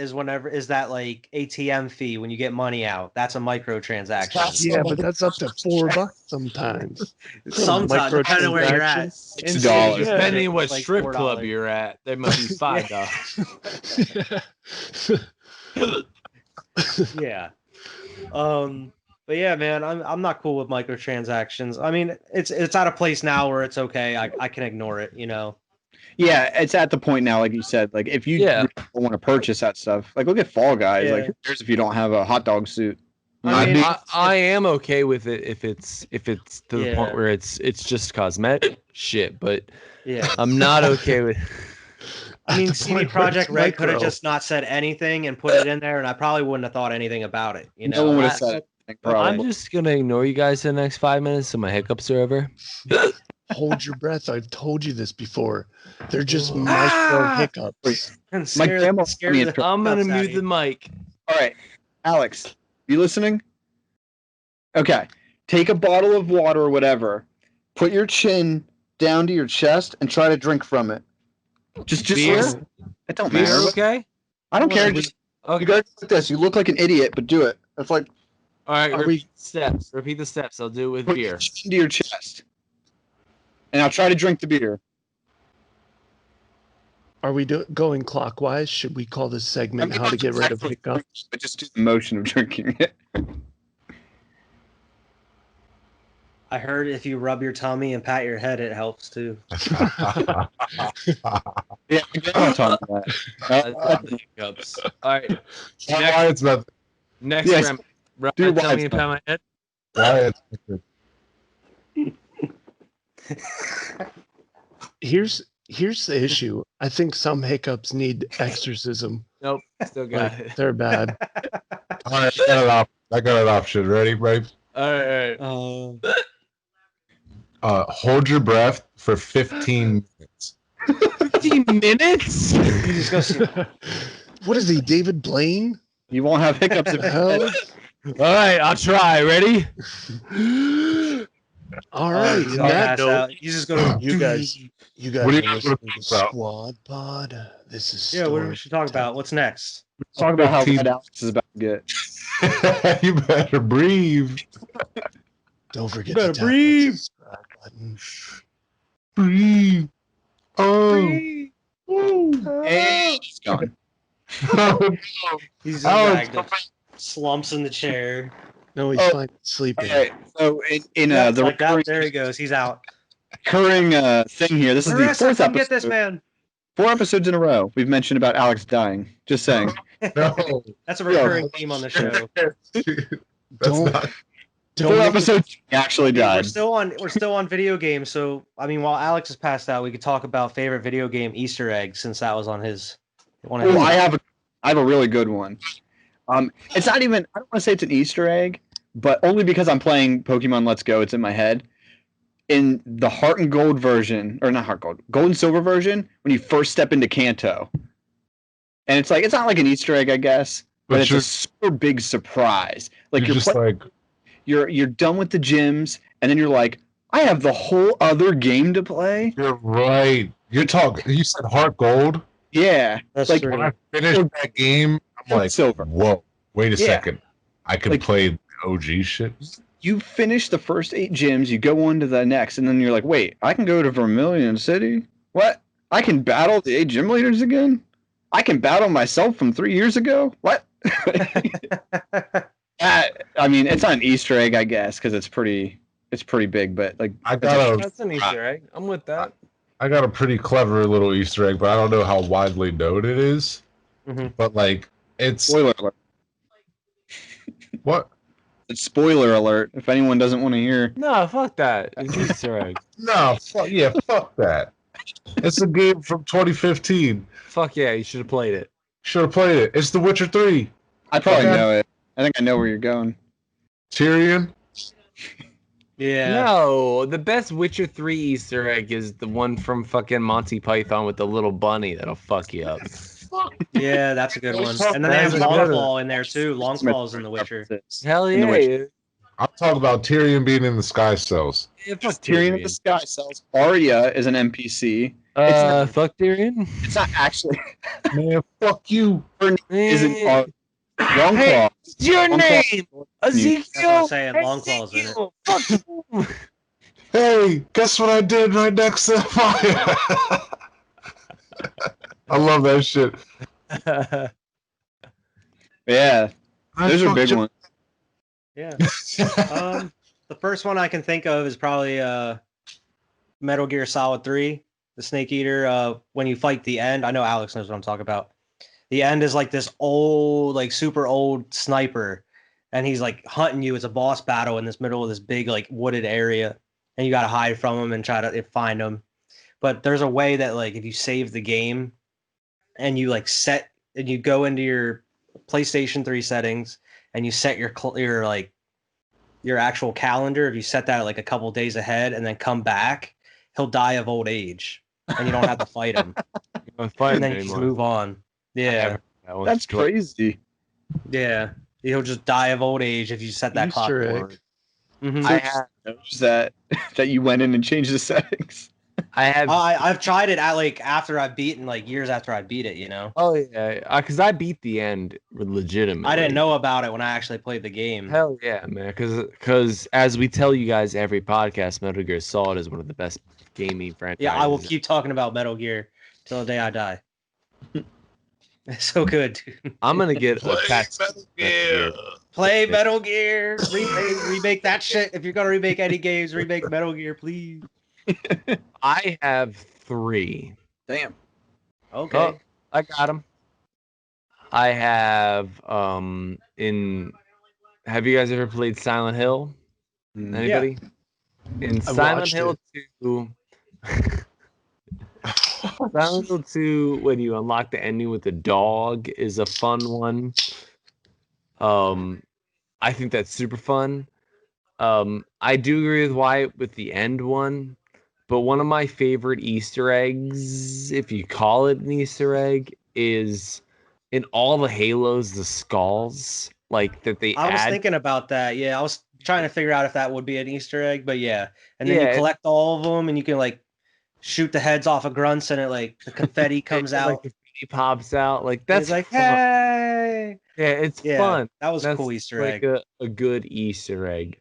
is that like ATM fee when you get money out. That's a microtransaction. Yeah, but that's up to $4 sometimes. Sometimes, depending on where you're at. $6. Depending on what strip club you're at, there might be $5. Yeah. But yeah, man, I'm not cool with microtransactions. I mean, it's at a place now where it's okay. I can ignore it, Yeah, it's at the point now, like you said, like if you really want to purchase that stuff, like look at Fall Guys. Like who cares if you don't have a hot dog suit? I am okay with it if it's to the point where it's just cosmetic shit, but I'm not okay with. I mean, CD Projekt Red could have just not said anything and put it in there, and I probably wouldn't have thought anything about it. No one would have said anything. I'm just gonna ignore you guys for the next 5 minutes so my hiccups are over. Hold your breath. I've told you this before. They're just micro hiccups. I'm gonna mute the mic. All right, Alex, you listening? Okay, take a bottle of water or whatever, put your chin down to your chest, and try to drink from it. Just beer? It don't Beer, matter. okay? I don't care. Just you guys like this. You look like an idiot, but do it. It's like. All right. Repeat the steps. I'll do it with beer. Your chin to your chest. And I'll try to drink the beer. Are we going clockwise? Should we call this segment "How to Get Rid of Hiccups"? But just do the motion of drinking it. I heard if you rub your tummy and pat your head, it helps too. Yeah, I'm talking about that. Hiccups. All right. Next round. Rub my tummy and pat my head. Here's the issue. I think some hiccups need exorcism. Nope, still got it. They're bad. All right, I got an option. Ready? All right. hold your breath for 15 minutes. 15 minutes? You just go see. What is he, David Blaine? You won't have hiccups if Hell. All right, I'll try. Ready? All right. You don't pass out. You just go to. You guys What do are you listening to about? Squad Pod. This is Yeah, what do Storm. we should talk about? What's next? Talk about how 15. red Alex is about to get. You better breathe. Don't forget You to better tap breathe. that subscribe button. Breathe. Oh. Hey, he's gone. He's just Alex, like slumps in the chair. No, he's fine sleeping. Okay, so in Yeah, the like that. recurring, There he goes. He's out. recurring thing here, this is the Marissa, fourth come episode. get this man. 4 episodes in a row we've mentioned about Alex dying. Just saying. No. That's a recurring theme on the show. That's not. Don't 4 make episodes he actually We're died. still on video games, so I mean, while Alex is passed out, we could talk about favorite video game Easter eggs since that was on his one of his. Oh, I have a really good one. It's not even, I don't want to say it's an Easter egg, but only because I'm playing Pokemon Let's Go, it's in my head. In the Heart and Gold version, or not Heart Gold, Gold and Silver version, when you first step into Kanto. And it's not like an Easter egg, I guess, but it's a super big surprise. Like you're just like, you're done with the gyms, and then you're like, I have the whole other game to play. you're right. You said Heart Gold. Yeah, That's like true. When I finished that game, I'm like, Silver. whoa, wait a Yeah. second. I can Like- play OG shit. You finish the first 8 gyms, you go on to the next, and then you're like, wait, I can go to Vermilion City? What? I can battle the 8 gym leaders again? I can battle myself from 3 years ago? What? I mean, it's not an Easter egg, I guess, because it's pretty big, but like That's an Easter egg. I'm with that. I got a pretty clever little Easter egg, but I don't know how widely known it is. Mhm. But like, it's spoiler alert. what? It's spoiler alert. If anyone doesn't want to hear, No, fuck that. It's an Easter egg. No, fuck that. It's a game from 2015. Fuck yeah, you should have played it. Should have played it. It's The Witcher 3. I probably Okay. know it. I think I know where you're going. Tyrion. Yeah. No, the best Witcher 3 Easter egg is the one from fucking Monty Python with the little bunny that'll fuck you up. Yeah, that's a good one. And then they have Longclaw in there too. Longclaw's in The Witcher. Hell In The yeah. Witcher. I'm talking about Tyrion being in the Sky Cells. Yeah, fuck Tyrion of the Sky Cells. Arya is an NPC. Fuck Tyrion. It's not actually. Man, fuck you. Her name isn't Arya. Longclaw. Hey, what's your Longclaw. name? That's what Ezekiel. I'm saying. Longclaw's in it. Ezekiel. Fuck you. Hey, guess what I did right next to the fire? I love that shit. Yeah, those are big ones. Yeah. The first one I can think of is probably Metal Gear Solid 3, the Snake Eater. When you fight the end, I know Alex knows what I'm talking about. The end is like this old, like super old sniper, and he's like hunting you. It's a boss battle in this middle of this big like wooded area, and you got to hide from him and try to find him. But there's a way that like if you save the game, and you like and you go into your PlayStation 3 settings and you set your actual calendar. If you set that like a couple days ahead and then come back, he'll die of old age, and you don't have to fight him. I'm And then you just move on. Yeah, That's crazy. yeah. He'll just die of old age if you set that clock Easter egg. forward. Mhm. I have. Knows that you went in and changed the settings. I've tried it at like after I've beaten like years after I beat it. You know, Oh yeah, because I beat the end legitimately. I didn't know about it when I actually played the game. Hell yeah, man! Because as we tell you guys every podcast, Metal Gear Solid is one of the best gaming franchises. Yeah, I will keep talking about Metal Gear till the day I die. It's so good, dude. I'm gonna get a tattoo. Play Metal Gear. Remake that shit. If you're gonna remake any games, remake Metal Gear, please. I have 3. Damn. Okay. Oh, I got them. I have Have you guys ever played Silent Hill? Anybody? In Silent Hill 2. Silent Hill 2, when you unlock the ending with the dog, is a fun one. I think that's super fun. I do agree with Wyatt with the end one, but one of my favorite Easter eggs, if you call it an Easter egg, is in all the Halos, the skulls, like that they I was add. thinking about that. Yeah, I was trying to figure out if that would be an Easter egg, but yeah. And then Yeah, you collect all of them, and you can like shoot the heads off of grunts, and it like the confetti comes out. Like confetti pops out. Like And that's it's like, fun. hey. Yeah, it's Yeah, fun. that was a That's cool Easter like egg. a good Easter egg.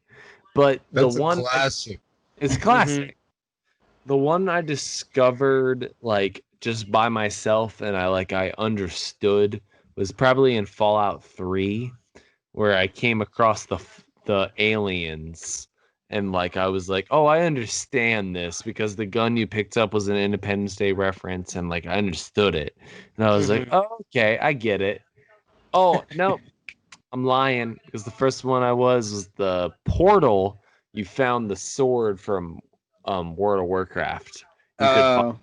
But That's the a one classic. it's classic. The one I discovered like just by myself and I understood was probably in Fallout 3, where I came across the aliens and like I was like, "Oh, I understand this because the gun you picked up was an Independence Day reference and like I understood it." And I was like, "Oh, okay, I get it." Oh, no. I'm lying because the first one I was the Portal. You found the sword from World of Warcraft. You could find,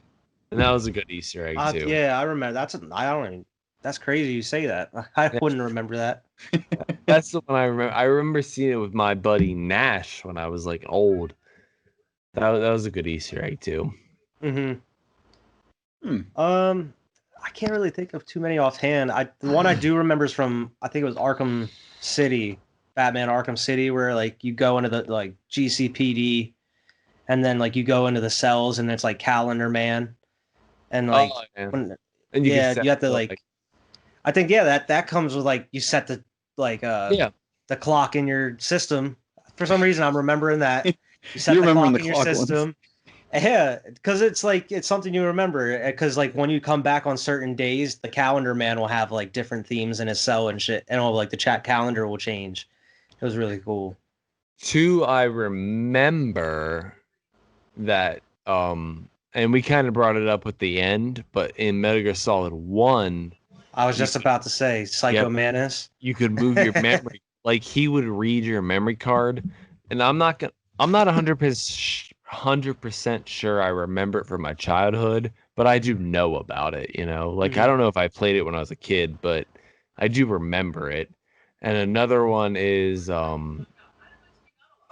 and that was a good Easter egg too. Yeah, I remember. That's crazy you say that. I wouldn't remember that. That's the one I remember. I remember seeing it with my buddy Nash when I was like old. That was a good Easter egg too. I can't really think of too many offhand. The one I do remember is from, I think it was Arkham City, Batman Arkham City, where like you go into the like GCPD, and then like you go into the cells, and it's like Calendar Man, and like and you have to like, I think that comes with like you set the like the clock in your system. For some reason, I'm remembering that you set the clock in your system. Yeah, because it's like it's something you remember. Because like when you come back on certain days, the Calendar Man will have like different themes in his cell and shit, and all like the chat calendar will change. It was really cool. 2, I remember that, and we kind of brought it up with the end, but in Metal Gear Solid 1, I was just about to say Psycho Manus. You could move your memory, like he would read your memory card, and I'm not 100% sure I remember it from my childhood, but I do know about it, you know? Like, I don't know if I played it when I was a kid, but I do remember it. And another one is, you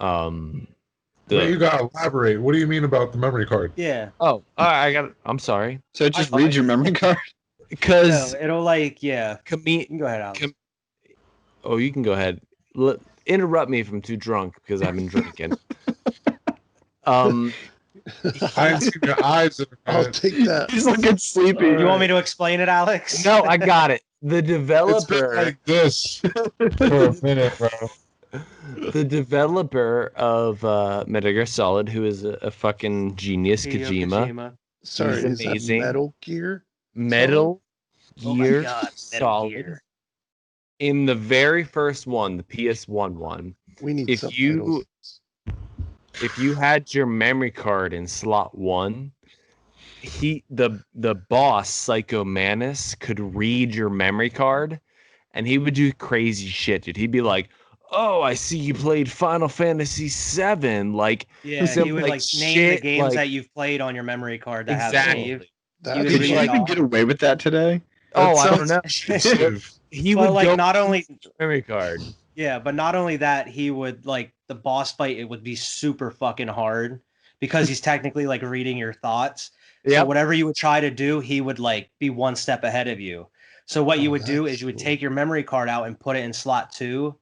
gotta elaborate. What do you mean about the memory card? Yeah. Oh, I got it. I'm sorry. So it just reads your memory card? Because it'll like, yeah. You can go ahead, Alex. Oh, you can go ahead. Interrupt me if I'm too drunk because I've been drinking. I didn't see your eyes. I'll take that. He's looking sleepy. You want me to explain it, Alex? No, I got it. The developer. It's been like this for a minute, bro. The developer of Metal Gear Solid, who is a fucking genius, Kojima. Sorry, is amazing. that Metal Gear? Metal Gear Solid. Gear. In the very first one, the PS1 one, we need if you had your memory card in slot 1, the boss Psycho Manus could read your memory card, and he would do crazy shit, dude. He'd be like, "Oh, I see you played Final Fantasy VII." Like, yeah, he would like name the games that you've played on your memory card that have saved. Could you even get away with that today? I don't know. He would like not only memory card. Yeah, but not only that, he would like the boss fight. It would be super fucking hard because he's technically like reading your thoughts. So whatever you would try to do, he would like be one step ahead of you. So what you would do is you would take your memory card out and put it in slot 2,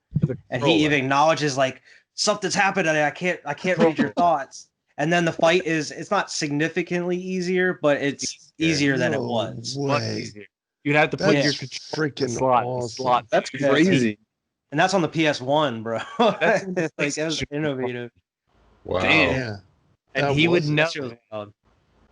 and he even acknowledges like something's happened and I can't read your thoughts. And then the fight it's not significantly easier, but it's easier than it was. You'd have to put your freaking slot. That's crazy. And that's on the PS1, bro. Like that was innovative. Wow. Damn. And he would know.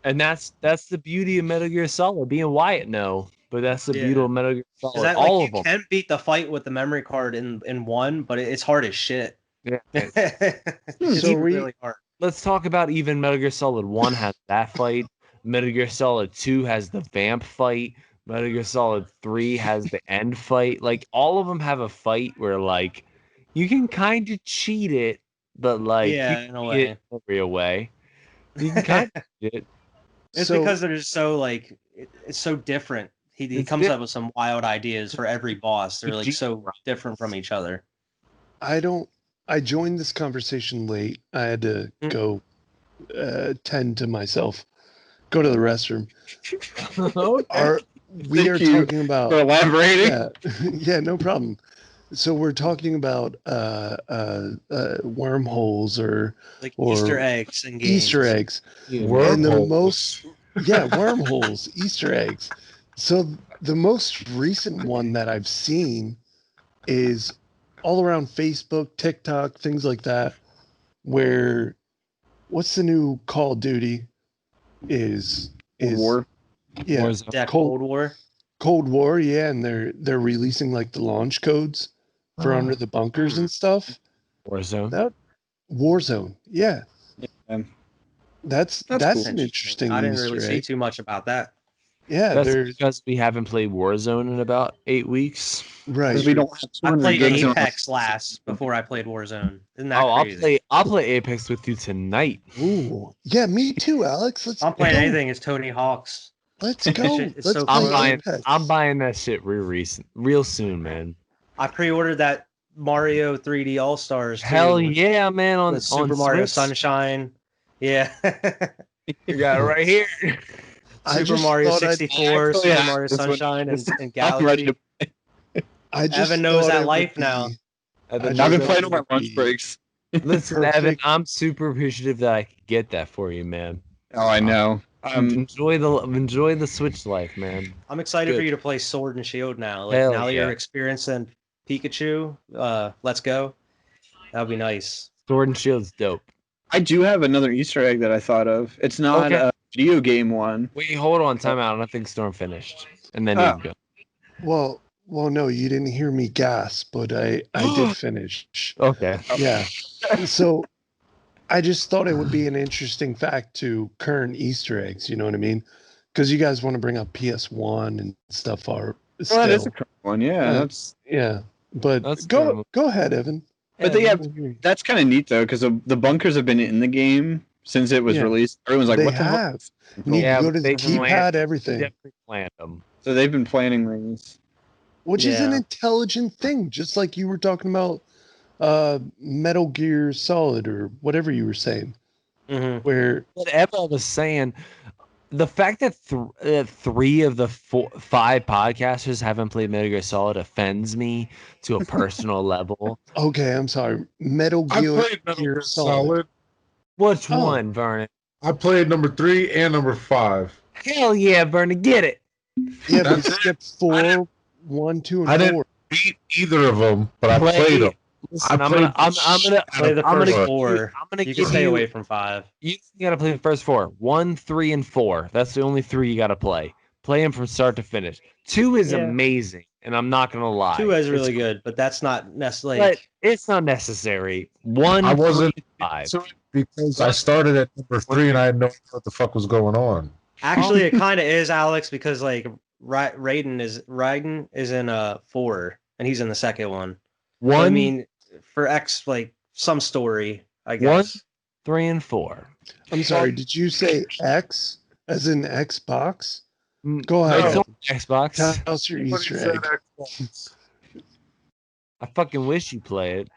And that's the beauty of Metal Gear Solid. Being Wyatt, no. But that's the beauty of Metal Gear Solid. That, all like, of them. You can beat the fight with the memory card in 1, but it's hard as shit. Yeah. It's really hard. Let's talk about even Metal Gear Solid 1 has that fight. Metal Gear Solid 2 has the vamp fight. Metal Gear Solid 3 has the end fight. Like, all of them have a fight where, like, you can kind of cheat it, but, like, in a way. A real way. You can kind of cheat it. It's because they're just so, like, it's so different. He comes up with some wild ideas for every boss. They're, like, so different from each other. I don't I joined this conversation late. I had to go tend to myself, go to the restroom. Okay. We are talking about for elaborating. Yeah, yeah, no problem. So we're talking about wormholes or Easter eggs and games. Easter eggs. And the most wormholes, Easter eggs. So the most recent one that I've seen is all around Facebook, TikTok, things like that, where what's the new Call of Duty is War. Yeah, Cold War. Cold War, yeah, and they're releasing like the launch codes for under the bunkers and stuff. Warzone, yeah. That's cool. an interesting. I didn't really see too much about that. Yeah, that's because we haven't played Warzone in about 8 weeks. Right. We don't. I played Apex last before I played Warzone. Isn't that crazy? I'll play Apex with you tonight. Ooh, yeah, me too, Alex. I'm playing anything. It's Tony Hawk's. Let's go. So I'm buying that shit real soon, man. I pre-ordered that Mario 3D All Stars. Hell yeah, man! On Super Mario Sunshine. Yeah. You got it right here. Super Mario 64, Super Mario Sunshine, and Galaxy. Evan knows that life now. I've been playing on my lunch breaks. Listen, Evan, I'm super appreciative that I could get that for you, man. Oh, I know. Enjoy the Switch life, man. I'm excited for you to play Sword and Shield now. Like now that you're experiencing Pikachu, let's go. That'd be nice. Sword and Shield's dope. I do have another Easter egg that I thought of. It's not a video game one. Wait, hold on, time out. I don't think Storm finished, and then you can go. Well, no, you didn't hear me gasp, but I did finish. Okay. Yeah. So I just thought it would be an interesting fact to current Easter eggs. You know what I mean? Because you guys want to bring up PS1 and stuff. That is a current one. Yeah, But go ahead, Evan. But that's kind of neat though, because the bunkers have been in the game since it was released. Everyone's like, "What the hell?" Go to the keypad, everything. Definitely planned them. So they've been planning these. Which is an intelligent thing, just like you were talking about Metal Gear Solid or whatever you were saying. Mm-hmm. Whatever I was saying, the fact that 3 of the 5 podcasters haven't played Metal Gear Solid offends me to a personal level. Okay, I'm sorry. Metal Gear Solid. Which one, Vernon? I played number 3 and number 5. Hell yeah, Vernon, get it. Yeah, but you skipped 4, 1, 2, and 4. I didn't beat either of them, but I played them. Listen, I'm gonna play the first 4. You can stay away from 5. You gotta play the first 4. 1, 3, and 4. That's the only 3 you gotta play. Play them from start to finish. 2 is amazing, and I'm not gonna lie. 2 is really good, but that's not necessarily. But it's not necessary. 1, I wasn't 5. because I started at number 3 and I had no idea what the fuck was going on. Actually, it kind of is, Alex, because like Raiden is in 4, and he's in the second one. I mean, for some story, I guess. 1, 3, and 4. I'm sorry. Did you say X as in Xbox? Go ahead. No, Xbox. Tell us your Easter egg. I fucking wish you play it.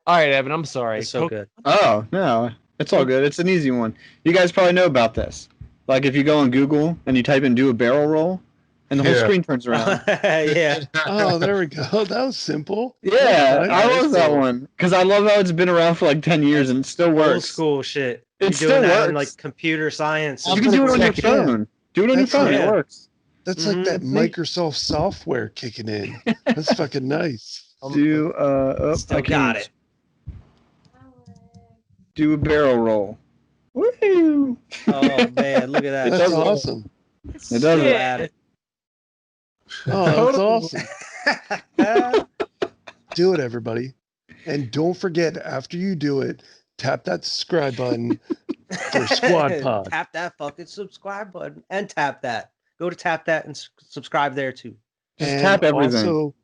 All right, Evan. I'm sorry. It's so good. Oh no, it's all good. It's an easy one. You guys probably know about this. Like if you go on Google and you type in "do a barrel roll," and the whole screen turns around. Yeah. Oh, there we go. That was simple. Yeah, I love that one because I love how it's been around for like 10 years and it still works. Old school shit. It still works. In, like computer science. You can do it on your phone. Do it on your phone. It works. That's like that Microsoft software kicking in. That's fucking nice. Still got it. Do a barrel roll. Woo! Oh man, look at that. That's awesome. It does it. Oh, that's awesome. Do it, everybody. And don't forget, after you do it, tap that subscribe button for Squad Pod. Tap that fucking subscribe button and tap that. Go to tap that and subscribe there too. Just tap everything. Also,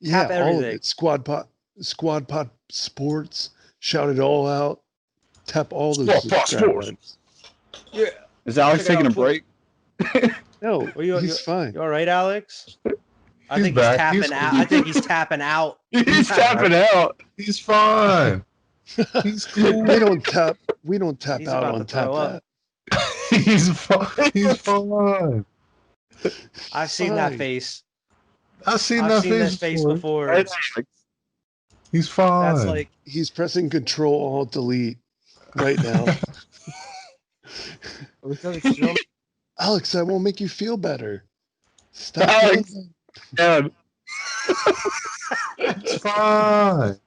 tap everything. All of it. Squad Pod Sports. Shout it all out. Tap all those subscribe buttons. Yeah. Is Alex taking a break? No, he's fine. You all right, Alex? I think he's tapping out. I think he's tapping out. He's tapping out. He's fine. He's cool. We don't tap He's out about on to tap throw up. that. He's fine. I've seen that Fine. face. I've seen I've that seen this face before. He's fine. That's like He's pressing Control Alt Delete right now. Alex, that won't make you feel better. Stop. Alex. doing It's fine.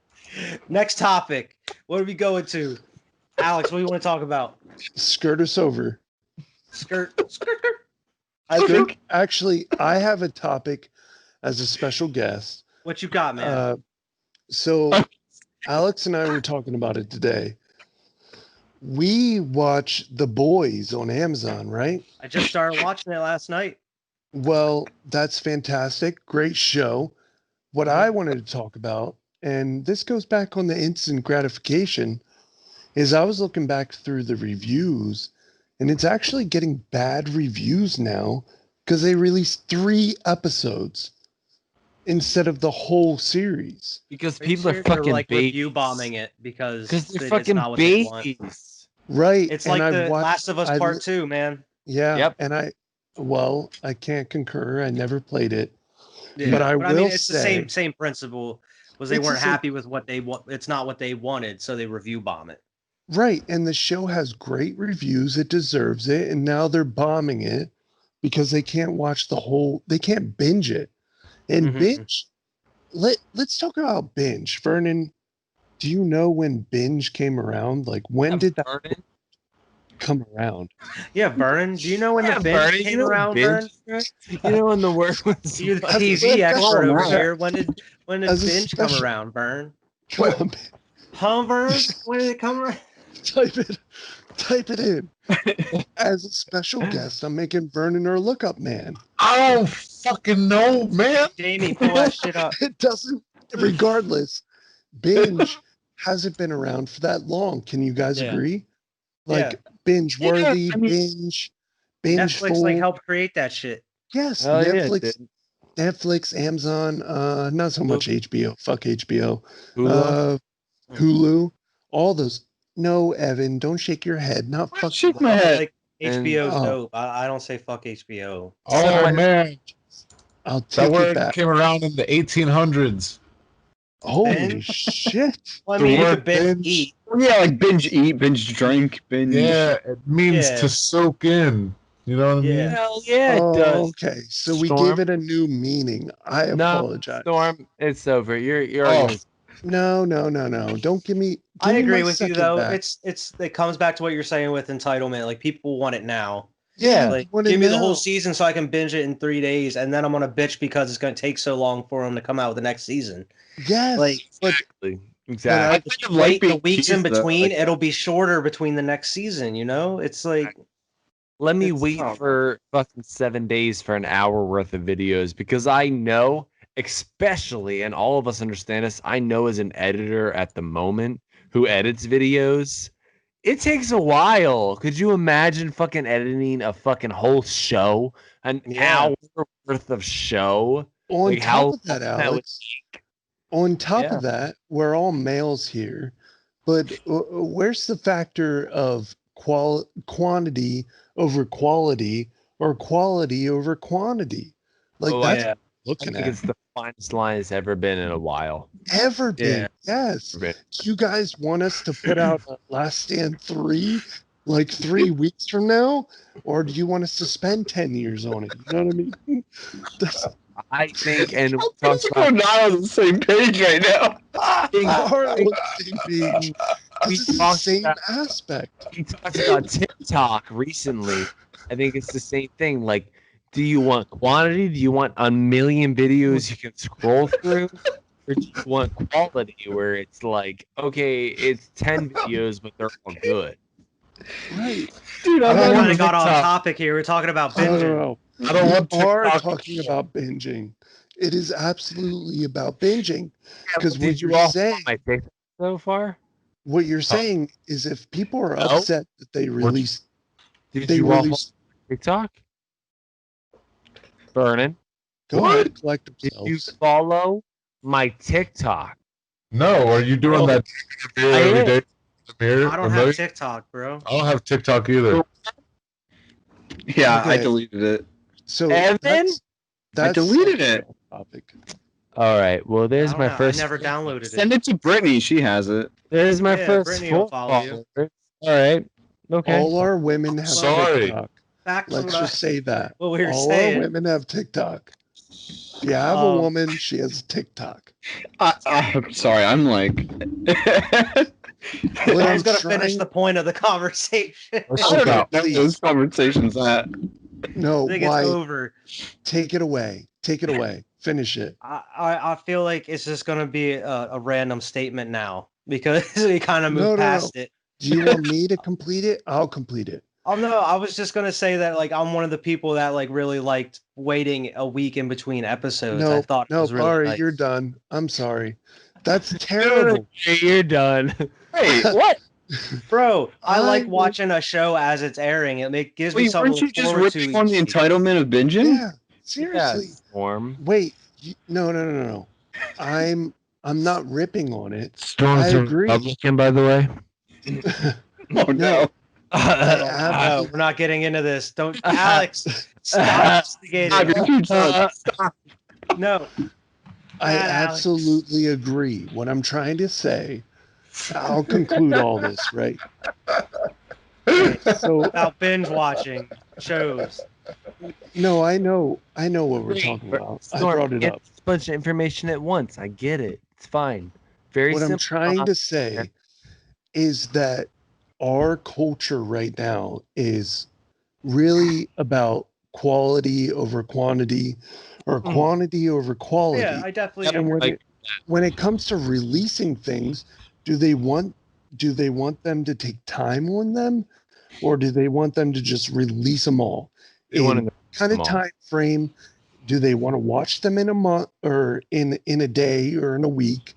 next topic. What are we going to? Alex, what do you want to talk about? that. Skirt us over. Skirt. I think actually I have a topic as a special guest. What you got, man? So Alex and I were talking about it today. We watch The Boys on Amazon, right? I just started watching it last night. Well, that's fantastic. Great show. What I wanted to talk about, and this goes back on the instant gratification, is I was looking back through the reviews, and it's actually getting bad reviews now because they released 3 episodes instead of the whole series. Because Are you people are serious? They're, fucking like babies. review bombing it because they're it's fucking not what they want. babies. Right. It's and like I the watched- Last of Us I- Part 2, man. Yeah. Yep. And I can't concur. I never played it. Yeah. But I mean, will it's say- the same principle. Was they It's weren't the same- happy with what they want. It's not what they wanted, so they review bomb it. Right. And the show has great reviews. It deserves it. And now they're bombing it because they can't watch they can't binge it. And Mhm. binge, let's talk about binge. Vernon, do you know when binge came around? Like, when did that Vernon? come around? Yeah, Vernon. Do you know when Yeah, the binge Vernon, came you know around, binge, Vernon? You know when the word was You're the That's- TV that's expert over all here. When did As a binge come special- around, Vern? Come on, Huh, Vern? When did it come around? type it in. As a special guest, I'm making Vernon our lookup man. I don't fucking know, man. Jamie, pull that shit up. It doesn't, regardless, binge hasn't been around for that long. Can you guys Yeah. agree? Like, binge worthy, Yeah, I mean- binge Netflix full. like helped create that shit. Yes, Hell yeah, it Netflix, did. Netflix, Amazon, not so much HBO. Fuck HBO. Hulu? Hulu, all those. No, Evan, don't shake your head. Not fuck. Shake my head. Like And- HBO's Oh. dope. I don't say fuck HBO. Oh man, I'll that take it word back. came around in the 1800s. Holy Binge? shit! Well, I The mean, you word could binge binge. eat. Yeah, like binge eat, binge drink, binge. Yeah, it means Yeah. to soak in. You know what I mean? Yeah. Hell yeah, it Oh, does. okay. So we Storm? gave it a new meaning. I No, apologize. Storm, it's over. You're Oh. arguing. No. Don't give me. I give me agree my with you second though. back. It comes back to what you're saying with entitlement. Like people want it now. Yeah, Like want it give me the now. whole season so I can binge it in 3 days, and then I'm gonna bitch because it's gonna take so long for them to come out with the next season. Yes, Like, but Exactly. I kind of like Wait the being weeks in teased, though, between, like- it'll be shorter between the next season. You know, it's like Let me It's wait tough. for fucking 7 days for an hour worth of videos because I know, especially, and all of us understand this, I know as an editor at the moment who edits videos, it takes a while. Could you imagine fucking editing a fucking whole show? An Yeah. hour worth of show? on Like, top how of that, long that would Alex. On top Yeah. of that, we're all males here, but where's the factor of quantity over quality or quality over quantity? Like Oh, that's yeah. what I I'm looking think at. it's the finest line it's ever been in a while. Ever been? Yeah. Yes. Do you guys want us to put out a Last Stand 3 like 3 weeks from now? Or do you want us to spend 10 years on it? You know what I mean? That's I think, and we Let's talked go about not on the same page right now. hard on the same page. We This is the talked same about- aspect. we talked about TikTok recently. I think it's the same thing. Like, do you want quantity? Do you want a million videos you can scroll through? Or do you want quality where it's like, okay, it's 10 videos, but they're all good? Right. Dude, I I'm don't we on kind of got off TikTok. topic here. We're talking about I don't binging. know. I don't want We are TikTok. talking about binging. It is absolutely about binging. Because Did what you you're all saying, follow my TikTok so far? what you're saying is if people are No. upset that they release, Did they you all follow release, TikTok? Vernon, go ahead, collect did you themselves. follow my TikTok? No, are you doing that every day? I don't have TikTok, bro. I don't have TikTok either. Yeah, okay. I deleted it. So that's I deleted it. Topic. All right. Well, there's my first. I never downloaded it. Send it to Brittany. She has it. There's my first Brittany full will follow you. All right. Okay. All our women have TikTok. Let's just say that. What we were all saying. Our women have TikTok. If you have a woman, she has TikTok. I'm sorry. I'm like. I was going to finish the point of the conversation. I don't know those conversations at. No, I think why? It's over. Take it away. Take it away. Finish it. I feel like it's just going to be a random statement now because we kind of moved past it. Do you want me to complete it? I'll complete it. Oh no, I was just gonna say that like I'm one of the people that like really liked waiting a week in between episodes. No, I thought no, it was really Ari, nice. You're done. I'm sorry. That's terrible. You're done. Hey, what? Bro, I like watching a show as it's airing. It gives me something to look forward to. Weren't you just ripping on the entitlement of binging? Yeah, seriously. Storm. Wait, no. I'm not ripping on it. Storm's I agree. Republican, by the way. Oh no. No, we're not getting into this. Don't, Alex. Stop instigating. Stop. No. I absolutely agree. What I'm trying to say, I'll conclude all this, right? So about binge watching shows. No, I know what we're talking about. I brought it up. It's a bunch of information at once. I get it. It's fine. Very simple. What I'm trying to say is that our culture right now is really about quality over quantity or quantity over quality. Yeah, I definitely and when it comes to releasing things, do they want them to take time on them, or do they want them to just release them all? In kind of time frame, do they want to watch them in a month or in a day or in a week,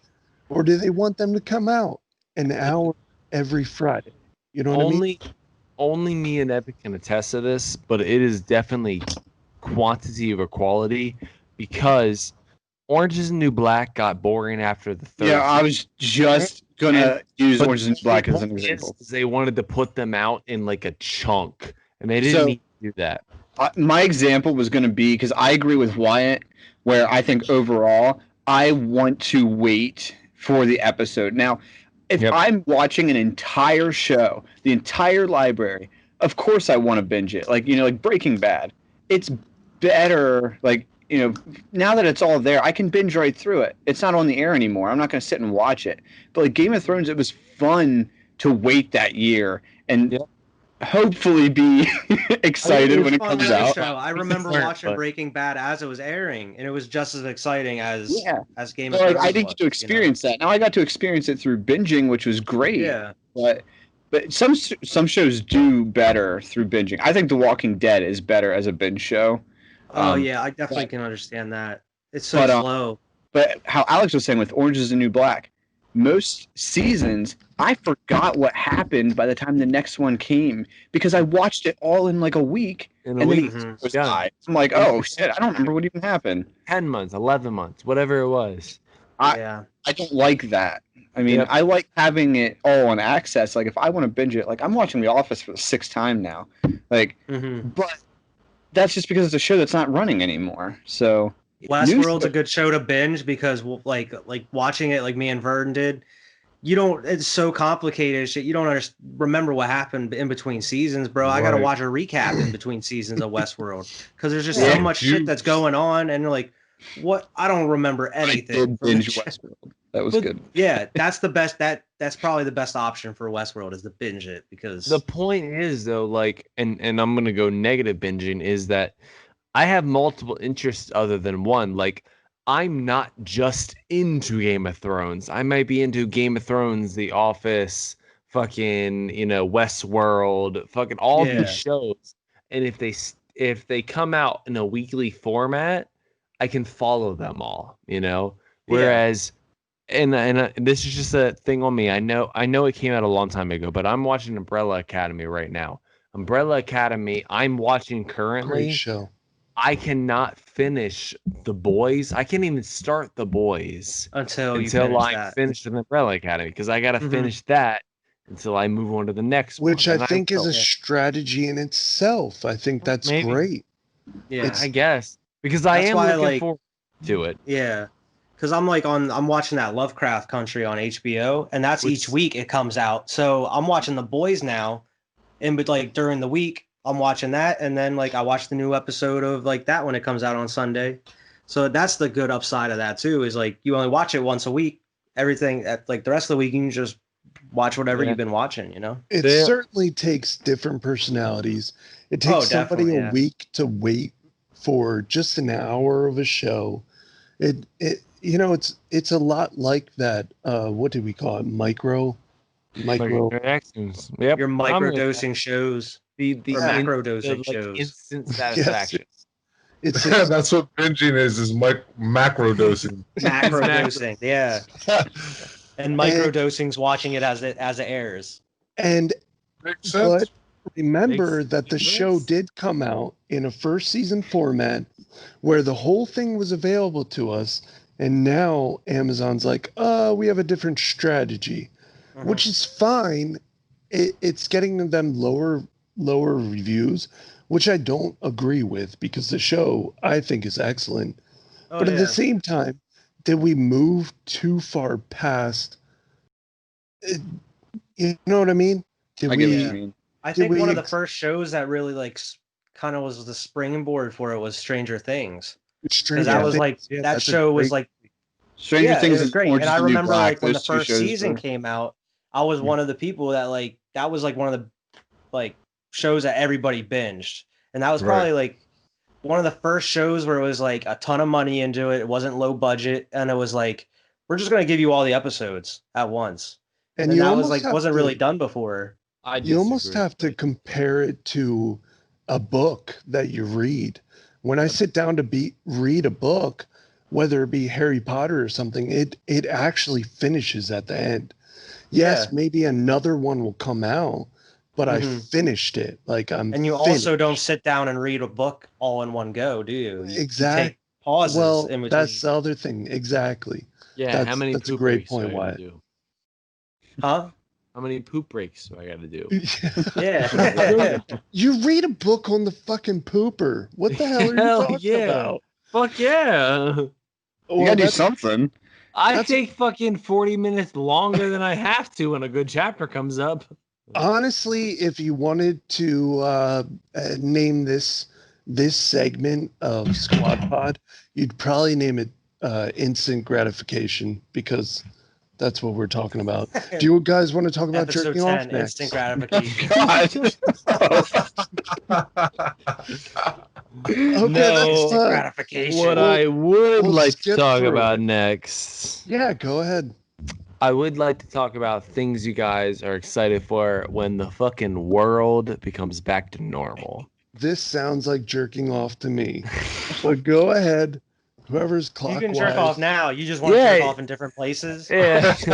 or do they want them to come out an hour every Friday? You know what I mean? Only me and Epic can attest to this, but it is definitely quantity over quality because Orange is the New Black got boring after the third. Yeah, I was just gonna use Orange is the New Black as an example. They wanted to put them out in like a chunk, and they didn't need to do that. My example was going to be, because I agree with Wyatt, where I think overall I want to wait for the episode. Now, if I'm watching an entire show, the entire library, of course I want to binge it. Like Breaking Bad. It's better, now that it's all there, I can binge right through it. It's not on the air anymore. I'm not going to sit and watch it. But like Game of Thrones, it was fun to wait that year and hopefully be excited when it comes out. I remember watching Breaking Bad as it was airing, and it was just as exciting as Game of Thrones. I didn't get to experience that. Now I got to experience it through binging, which was great. Yeah. But some shows do better through binging. I think The Walking Dead is better as a binge show. I definitely can understand that. It's so slow. But how Alex was saying with Orange is the New Black, most seasons, I forgot what happened by the time the next one came because I watched it all in like a week. I'm like, oh shit, I don't remember what even happened. 10 months, 11 months, whatever it was. I don't like that. I mean, I like having it all on access. Like if I want to binge it, like I'm watching The Office for the 6th time now. But that's just because it's a show that's not running anymore. So Westworld's a good show to binge because like watching it like me and Vern did, it's so complicated shit. You don't remember what happened in between seasons, bro. I gotta watch a recap in between seasons of Westworld because there's just so much shit that's going on, and like, what? I don't remember anything. I did binge Westworld. That was good. Yeah, that's the best. That's probably the best option for Westworld is to binge it because the point is though, like, and I'm gonna go negative binging is that I have multiple interests other than one. Like, I'm not just into Game of Thrones. I might be into Game of Thrones, The Office, fucking, Westworld, fucking all these shows. And if they come out in a weekly format, I can follow them all, Whereas, and this is just a thing on me. I know it came out a long time ago, but I'm watching Umbrella Academy right now. Umbrella Academy, I'm watching currently. Great show. I cannot finish The Boys. I can't even start The Boys until I finish the Umbrella Academy, because I got to finish that until I move on to the next one. Which I think is a strategy in itself. I think that's great. Yeah, I guess, because I am looking forward to it. Yeah, because I'm watching that Lovecraft Country on HBO, and that's each week it comes out. So I'm watching The Boys now, and during the week I'm watching that, and then I watch the new episode of that when it comes out on Sunday. So that's the good upside of that too, is you only watch it once a week. Everything the rest of the week you can just watch whatever you've been watching, It certainly takes different personalities. It takes somebody a week to wait for just an hour of a show. It's a lot like that. What did we call it? Microtransactions. Yep. Your microdosing shows. The macro-dosing shows. Instant satisfaction. It's that's what binging is macro dosing. Macro dosing, yeah. And microdosing's watching it as it airs. And but remember that the show did come out in a first season format where the whole thing was available to us, and now Amazon's like, we have a different strategy, which is fine. It's getting them lower reviews, which I don't agree with, because the show I think is excellent. But at the same time, did we move too far past? You know what I mean? I think one of the first shows that really kind of was the springboard for it was Stranger Things. That was that show was Stranger Things is great. And I remember when the first season came out, I was one of the people that that was one of the shows that everybody binged, and that was probably one of the first shows where it was a ton of money into it. It wasn't low budget, and it was we're just gonna give you all the episodes at once. And that was wasn't really done before. You almost have to compare it to a book that you read. When I sit down to read a book, whether it be Harry Potter or something, it actually finishes at the end. Yes, maybe another one will come out, but I finished it. And you also don't sit down and read a book all in one go, do you? Exactly. You take pauses. Well, in between. That's the other thing. Exactly. Yeah. That's a great point, Wyatt. Huh? How many poop breaks do I got to do? Yeah. You read a book on the fucking pooper. What the hell are you talking about? Fuck yeah. You gotta do something. I take fucking 40 minutes longer than I have to when a good chapter comes up. Honestly, if you wanted to name this segment of Squad Pod, you'd probably name it instant gratification, because that's what we're talking about. Do you guys want to talk about Episode jerking 10, off next? Instant gratification. Okay, that's gratification. What I would like to talk about next. Yeah, go ahead. I would like to talk about things you guys are excited for when the fucking world becomes back to normal. This sounds like jerking off to me. But go ahead. Whoever's clockwise. You can jerk off now. You just want to jerk off in different places. Yeah. He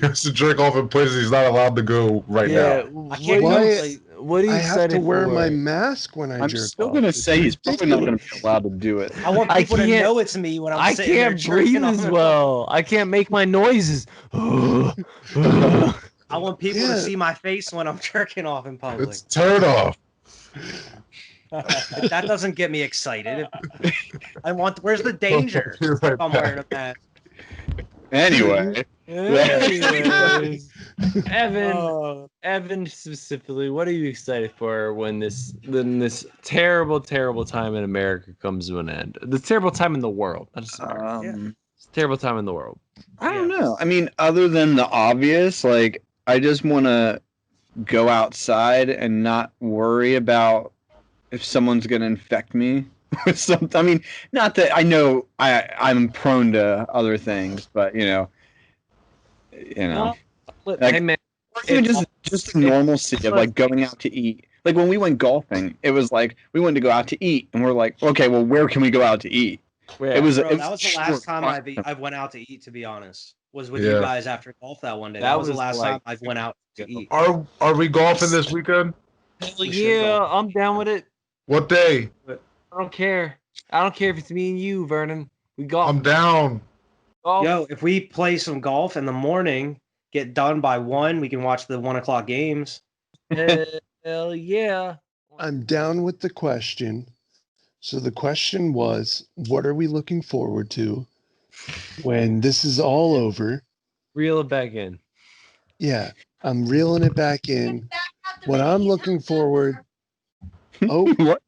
has to jerk off in places he's not allowed to go now. I can't what are you I have to wear my mask when I jerk off. I'm still going to say he's probably not going to be allowed to do it. I want people to know it's me when I'm sitting there. I can't breathe as well. I can't make my noises. I want people to see my face when I'm jerking off in public. It's turn off. That doesn't get me excited. Where's the danger if I'm wearing a mask? Anyway. Evan specifically, what are you excited for when this terrible time in America comes to an end? The terrible time in the world. It's a terrible time in the world. I don't know. I mean, other than the obvious, I just want to go outside and not worry about if someone's going to infect me with something. I mean, not that I know I'm prone to other things, but Well, hey man, even just the normalcy of going out to eat. When we went golfing, it was we wanted to go out to eat, and we're like, okay, well, where can we go out to eat? Yeah. That was the last time I went out to eat, to be honest. Was with you guys after golf that one day. That was the last time I went out to eat. Are we golfing this weekend? Yeah, I'm down with it. What day? I don't care. I don't care if it's me and you, Vernon. We golf. I'm down. Golf. Yo, if we play some golf in the morning, get done by 1, we can watch the 1:00 games. Hell yeah. I'm down with the question. So the question was, what are we looking forward to when this is all over? Reel it back in. Yeah, I'm reeling it back in. What I'm looking forward. Oh, What?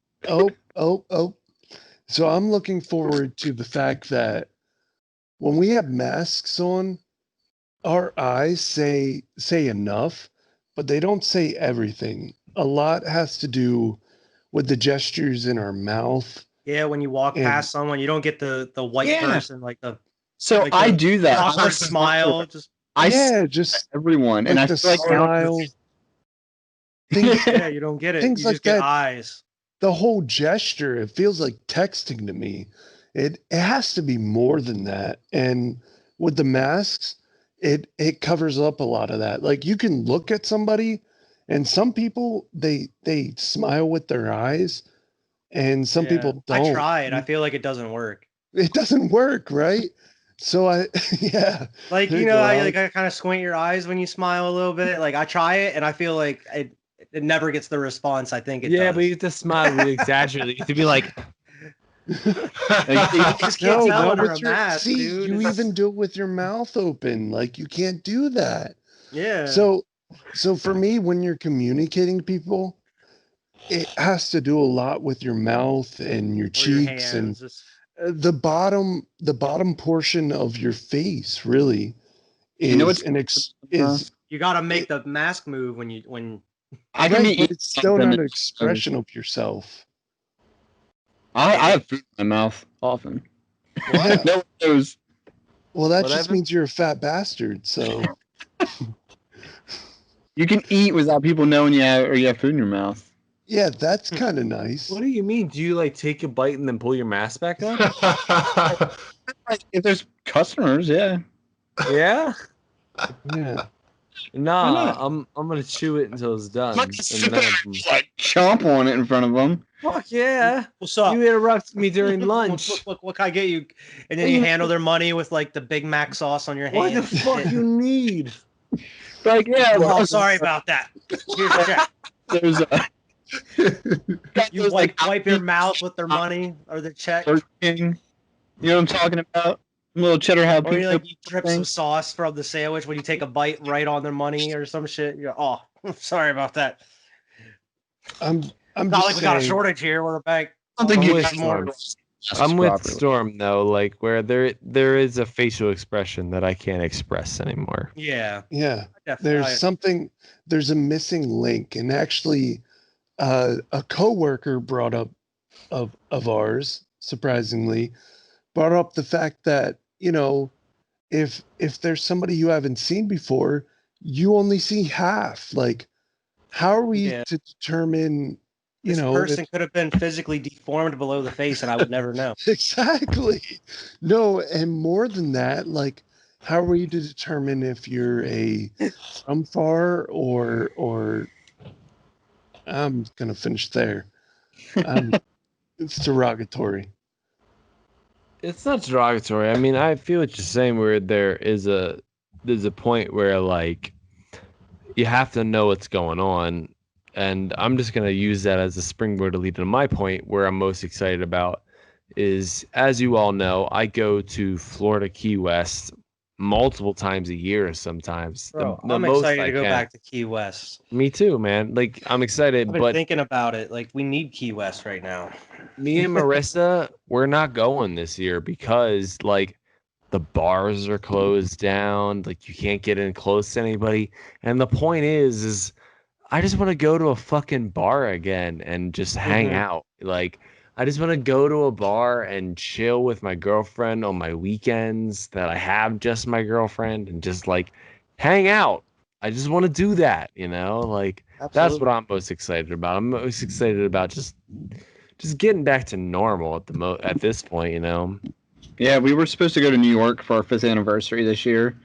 oh. So I'm looking forward to the fact that when we have masks on, our eyes say enough, but they don't say everything. A lot has to do with the gestures in our mouth. Yeah, when you walk past someone, you don't get the white person like the. So like I the do that. awkward smile. Just Just everyone, and I the feel like smile. Things, yeah, you don't get it. Things you like just get that. eyes. The whole gesture, it feels like texting to me. It has to be more than that. And with the masks, it covers up a lot of that. Like you can look at somebody, and some people they smile with their eyes, and some people don't. I try it. I feel like it doesn't work. It doesn't work, right? So yeah. Like I kind of squint your eyes when you smile a little bit. Like I try it, and I feel like it never gets the response I think it does. But you have to smile really exaggerate. You have to be like, you just can't tell under a mask, see, dude. you even do it with your mouth open. Like you can't do that. Yeah. So for me, when you're communicating to people, it has to do a lot with your mouth and your cheeks and the bottom portion of your face. Really, is you got to make the mask move when. I can but it's still not an expression of yourself. I have food in my mouth often. What? No one knows. Well, that just means you're a fat bastard. So you can eat without people knowing you have food in your mouth. Yeah, that's kind of nice. What do you mean? Do you like take a bite and then pull your mask back up? If there's customers, yeah. Yeah. Yeah. Nah, I'm gonna chew it until it's done. Like chomp on it in front of them. Fuck yeah! What's up? You interrupted me during lunch. What can I get you? And then you handle their money with like the Big Mac sauce on your hand. What the fuck you need? Like yeah. Well, sorry about that. Here's a check. There's you wipe your mouth with their money or their check. You know what I'm talking about? A little cheddar jalapeno. Or you drip some sauce from the sandwich when you take a bite right on their money or some shit. You're sorry about that. I'm not just like we got a shortage here. We're back. I'm with Storm though, like where there is a facial expression that I can't express anymore. Yeah. Yeah. There's a missing link, and actually a coworker brought up of ours, surprisingly, brought up the fact that, if there's somebody you haven't seen before, you only see half. Like, how are we to determine, this person could have been physically deformed below the face and I would never know. Exactly. No, and more than that, like, how are we to determine if you're from far or I'm gonna finish there. It's derogatory. It's not derogatory. I mean, I feel what you're saying. Where there's a point where like you have to know what's going on, and I'm just gonna use that as a springboard to lead to my point. Where I'm most excited about is, as you all know, I go to Florida Key West multiple times a year sometimes. Bro, I'm excited to go back to Key West. Me too, man. Like, I'm excited. I've been thinking about it. Like, we need Key West right now. Me and Marissa, we're not going this year because, like, the bars are closed down. Like, you can't get in close to anybody. And the point is I just want to go to a fucking bar again and just hang out. Like, I just want to go to a bar and chill with my girlfriend on my weekends that I have just my girlfriend and just like hang out. I just want to do that, like Absolutely. That's what I'm most excited about. I'm most excited about just getting back to normal at this point, Yeah, we were supposed to go to New York for our 5th anniversary this year.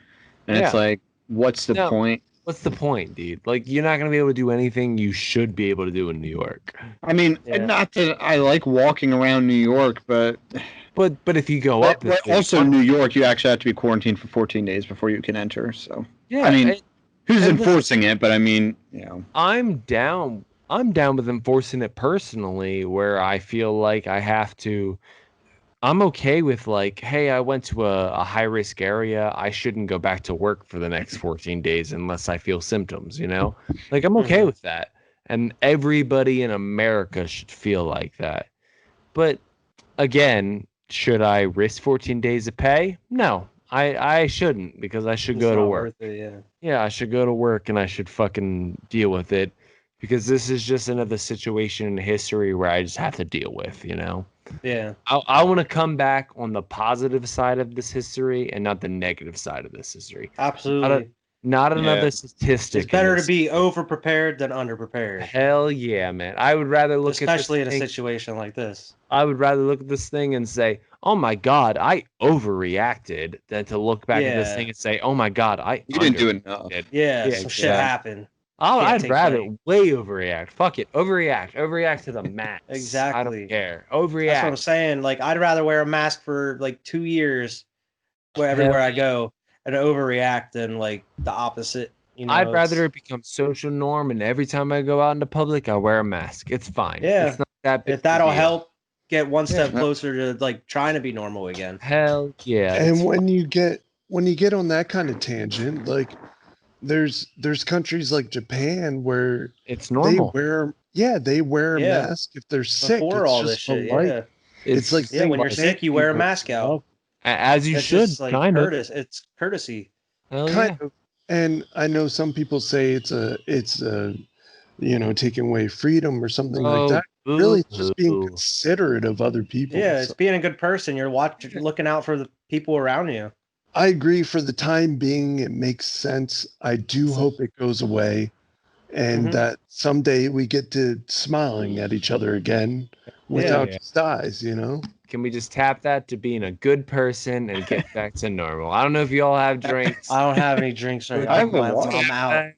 And it's like, what's the point? What's the point, dude? Like, you're not gonna be able to do anything you should be able to do in New York. I mean, not that I like walking around New York, but if you go up, but also New York, you actually have to be quarantined for 14 days before you can enter. So yeah, I mean, who's enforcing it? But I mean, I'm down with enforcing it personally, where I feel like I have to. I'm okay with like, hey, I went to a high risk area. I shouldn't go back to work for the next 14 days unless I feel symptoms, Like, I'm okay with that. And everybody in America should feel like that. But again, should I risk 14 days of pay? No, I shouldn't, because I should go to work. Yeah, I should go to work and I should fucking deal with it, because this is just another situation in history where I just have to deal with, Yeah. I want to come back on the positive side of this history and not the negative side of this history. Absolutely. Not another statistic. It's better to be over prepared than under prepared. Hell yeah, man. I would rather look especially in a situation like this. I would rather look at this thing and say, "Oh my God, I overreacted," than to look back at this thing and say, "Oh my God, you didn't do enough." Yeah, some shit happened. I'd rather way overreact. Fuck it, overreact to the max. Exactly. I don't care. Overreact. That's what I'm saying. Like, I'd rather wear a mask for like 2 years, everywhere I go, and overreact than like the opposite. I'd rather it become social norm, and every time I go out into public, I wear a mask. It's fine. Yeah, it's not that big if that'll help get one step closer to like trying to be normal again. Hell yeah. And when you get on that kind of tangent, like there's countries like Japan where it's normal. They wear a mask if they're sick. Before it's all just this shit, polite. It's like when you're sick, you wear a mask out. As you should. Like it's courtesy. Kind of. And I know some people say it's a taking away freedom or something like that. Really, it's just being considerate of other people. Yeah, it's being a good person. You're looking out for the people around you. I agree. For the time being, it makes sense. I do hope it goes away, and that someday we get to smiling at each other again without just eyes. Can we just tap that to being a good person and get back to normal? I don't know if you all have drinks. I don't have any drinks right now. I'm out.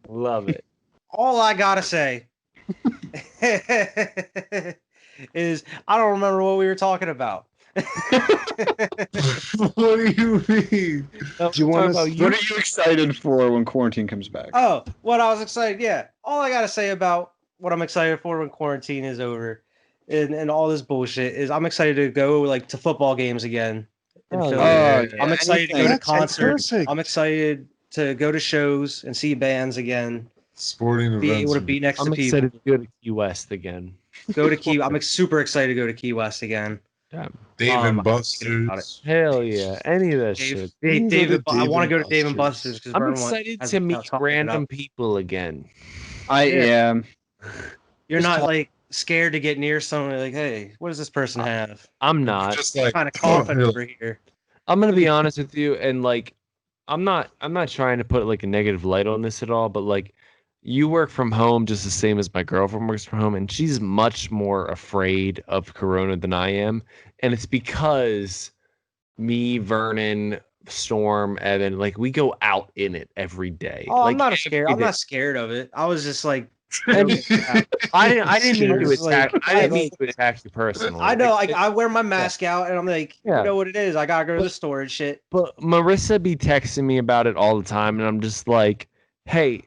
Love it. All I gotta say is I don't remember what we were talking about. What do you mean? What are you excited for when quarantine comes back? Oh, what I was excited. Yeah. All I gotta say about what I'm excited for when quarantine is over and all this bullshit is I'm excited to go to football games again. I'm excited to go to concerts. I'm excited to go to shows and see bands again. Sporting events. Be able to be next to people. I'm excited to go to Key West again. I'm super excited to go to Key West again. Dave and Buster's. Hell yeah. Any of that shit. I want to go to Dave and Buster's because I'm excited to meet random people again. I am. You're not scared to get near someone like, hey, what does this person have? I'm not. Just kind of coughing over here. I'm gonna be honest with you, and I'm not trying to put a negative light on this at all, but you work from home just the same as my girlfriend works from home, and she's much more afraid of corona than I am. And it's because me, Vernon, Storm, Evan, we go out in it every day. Oh, I'm not scared. I'm not scared of it. I was just I didn't mean to attack. I didn't mean to attack you personally. I know. I wear my mask out, and I'm you know what it is. I gotta go to the store and shit. But Marissa be texting me about it all the time, and I'm just hey.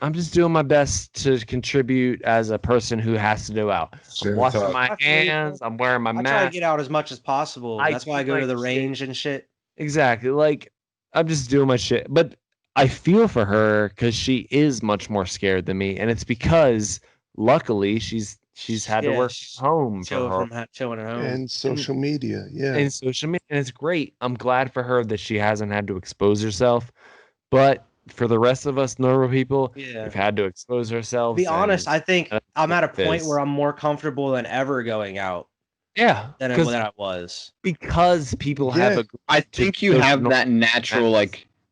I'm just doing my best to contribute as a person who has to go out. I'm washing my hands. I'm wearing my mask. I try to get out as much as possible. That's why I go to the range and shit. Exactly. I'm just doing my shit. But I feel for her because she is much more scared than me. And it's because, luckily, she's had to work from home. Chilling at home. And social media. Yeah. And social media. And it's great. I'm glad for her that she hasn't had to expose herself. But for the rest of us normal people, we've had to expose ourselves. Be honest, I think I'm at a point where I'm more comfortable than ever going out. Yeah, than I was. Because people have I think you have that natural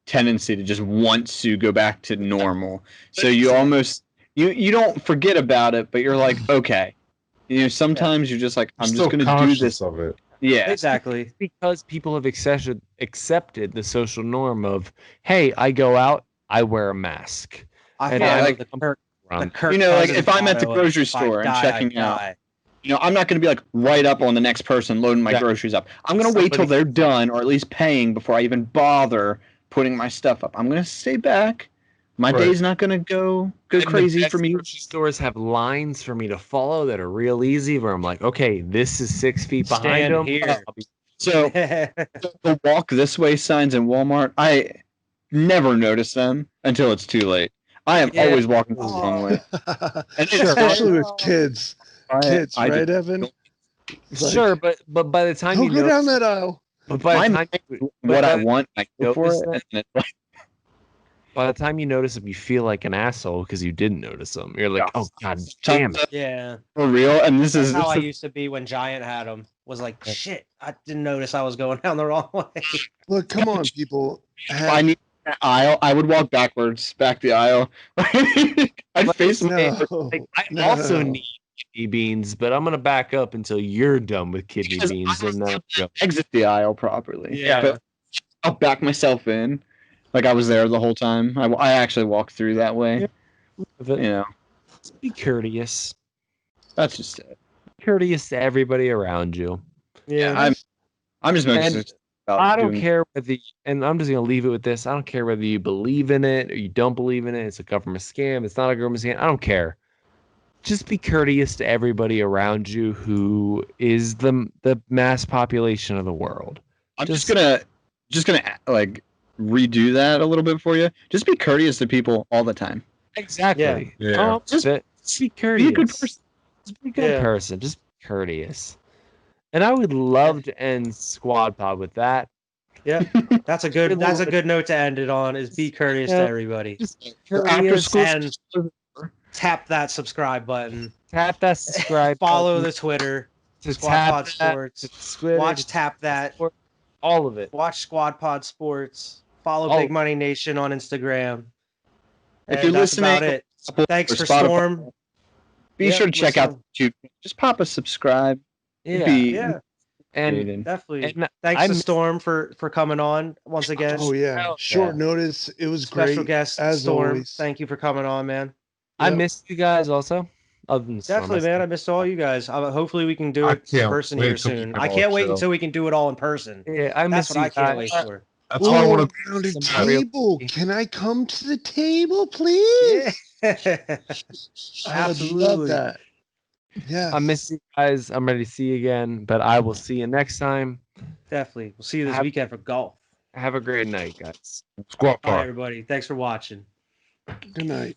tendency to just want to go back to normal. So you almost you don't forget about it, but you're okay. Sometimes you're just I'm just going to do this of it. Yeah, exactly. It's because people have accepted the social norm of, hey, I go out I wear a mask. I I like the Kirk you know, like Cousins if I'm at the motto of, grocery "If I store and die, I checking out, die." you know, I'm not going to be like right up on the next person loading my groceries up. I'm going to wait till they're done or at least paying before I even bother putting my stuff up. I'm going to stay back. My day's not going to go crazy for me. Grocery stores have lines for me to follow that are real easy where I'm like, okay, this is 6 feet behind them. Here. So the walk this way signs in Walmart, I never notice them until it's too late. I am always walking the wrong way. And especially with kids. Kids, right, Evan? Sure, but by the time you go down that aisle. But by the time what I want, I go for it. And by the time you notice them, you feel like an asshole because you didn't notice them. You're like, oh god damn it. Yeah. For real. And this is how I used to be when Giant had them. Was like, shit, I didn't notice I was going down the wrong way. Look, come on, people. I need that aisle. I would walk back the aisle. I'd face I also need kidney beans, but I'm gonna back up until you're done with kidney beans and then exit the aisle properly. Yeah. But I'll back myself in. Like I was there the whole time. I actually walked through that way. You know. Just be courteous. That's just it. Courteous to everybody around you. Yeah. I'm just making I don't care whether and I'm just gonna leave it with this. I don't care whether you believe in it or you don't believe in it. It's a government scam. It's not a government scam. I don't care. Just be courteous to everybody around you who is the mass population of the world. I'm just gonna like redo that a little bit for you. Just be courteous to people all the time. Exactly. Yeah. Just be courteous. Be a good person. Just be a good person. Just be courteous. And I would love to end Squad Pod with that. Yeah, that's a good note to end it on. Is be courteous to everybody. Just after school and tap that subscribe button. Tap that subscribe. Follow the Twitter. Squad Pod Sports. Watch Tap That. All of it. Watch Squad Pod Sports. Follow Big Money Nation on Instagram. If you're listening, about it. Thanks for Storm. Be sure to check out YouTube. Just pop a subscribe. Yeah. And definitely. And thanks to Storm for coming on once again. Oh yeah. Short notice. It was great. Special guest as Storm. Always. Thank you for coming on, man. I missed you guys also. Definitely, man. I missed all you guys. Hopefully, we can do it in person here soon. I can't wait until we can do it all in person. Yeah, I miss That's what I can't wait for. That's why I want to around a table. Can I come to the table, please? Yeah. I would love that. Yeah. I miss you guys. I'm ready to see you again, but I will see you next time. Definitely. We'll see you this weekend for golf. Have a great night, guys. Squad Pod. Bye, everybody. Thanks for watching. Good night.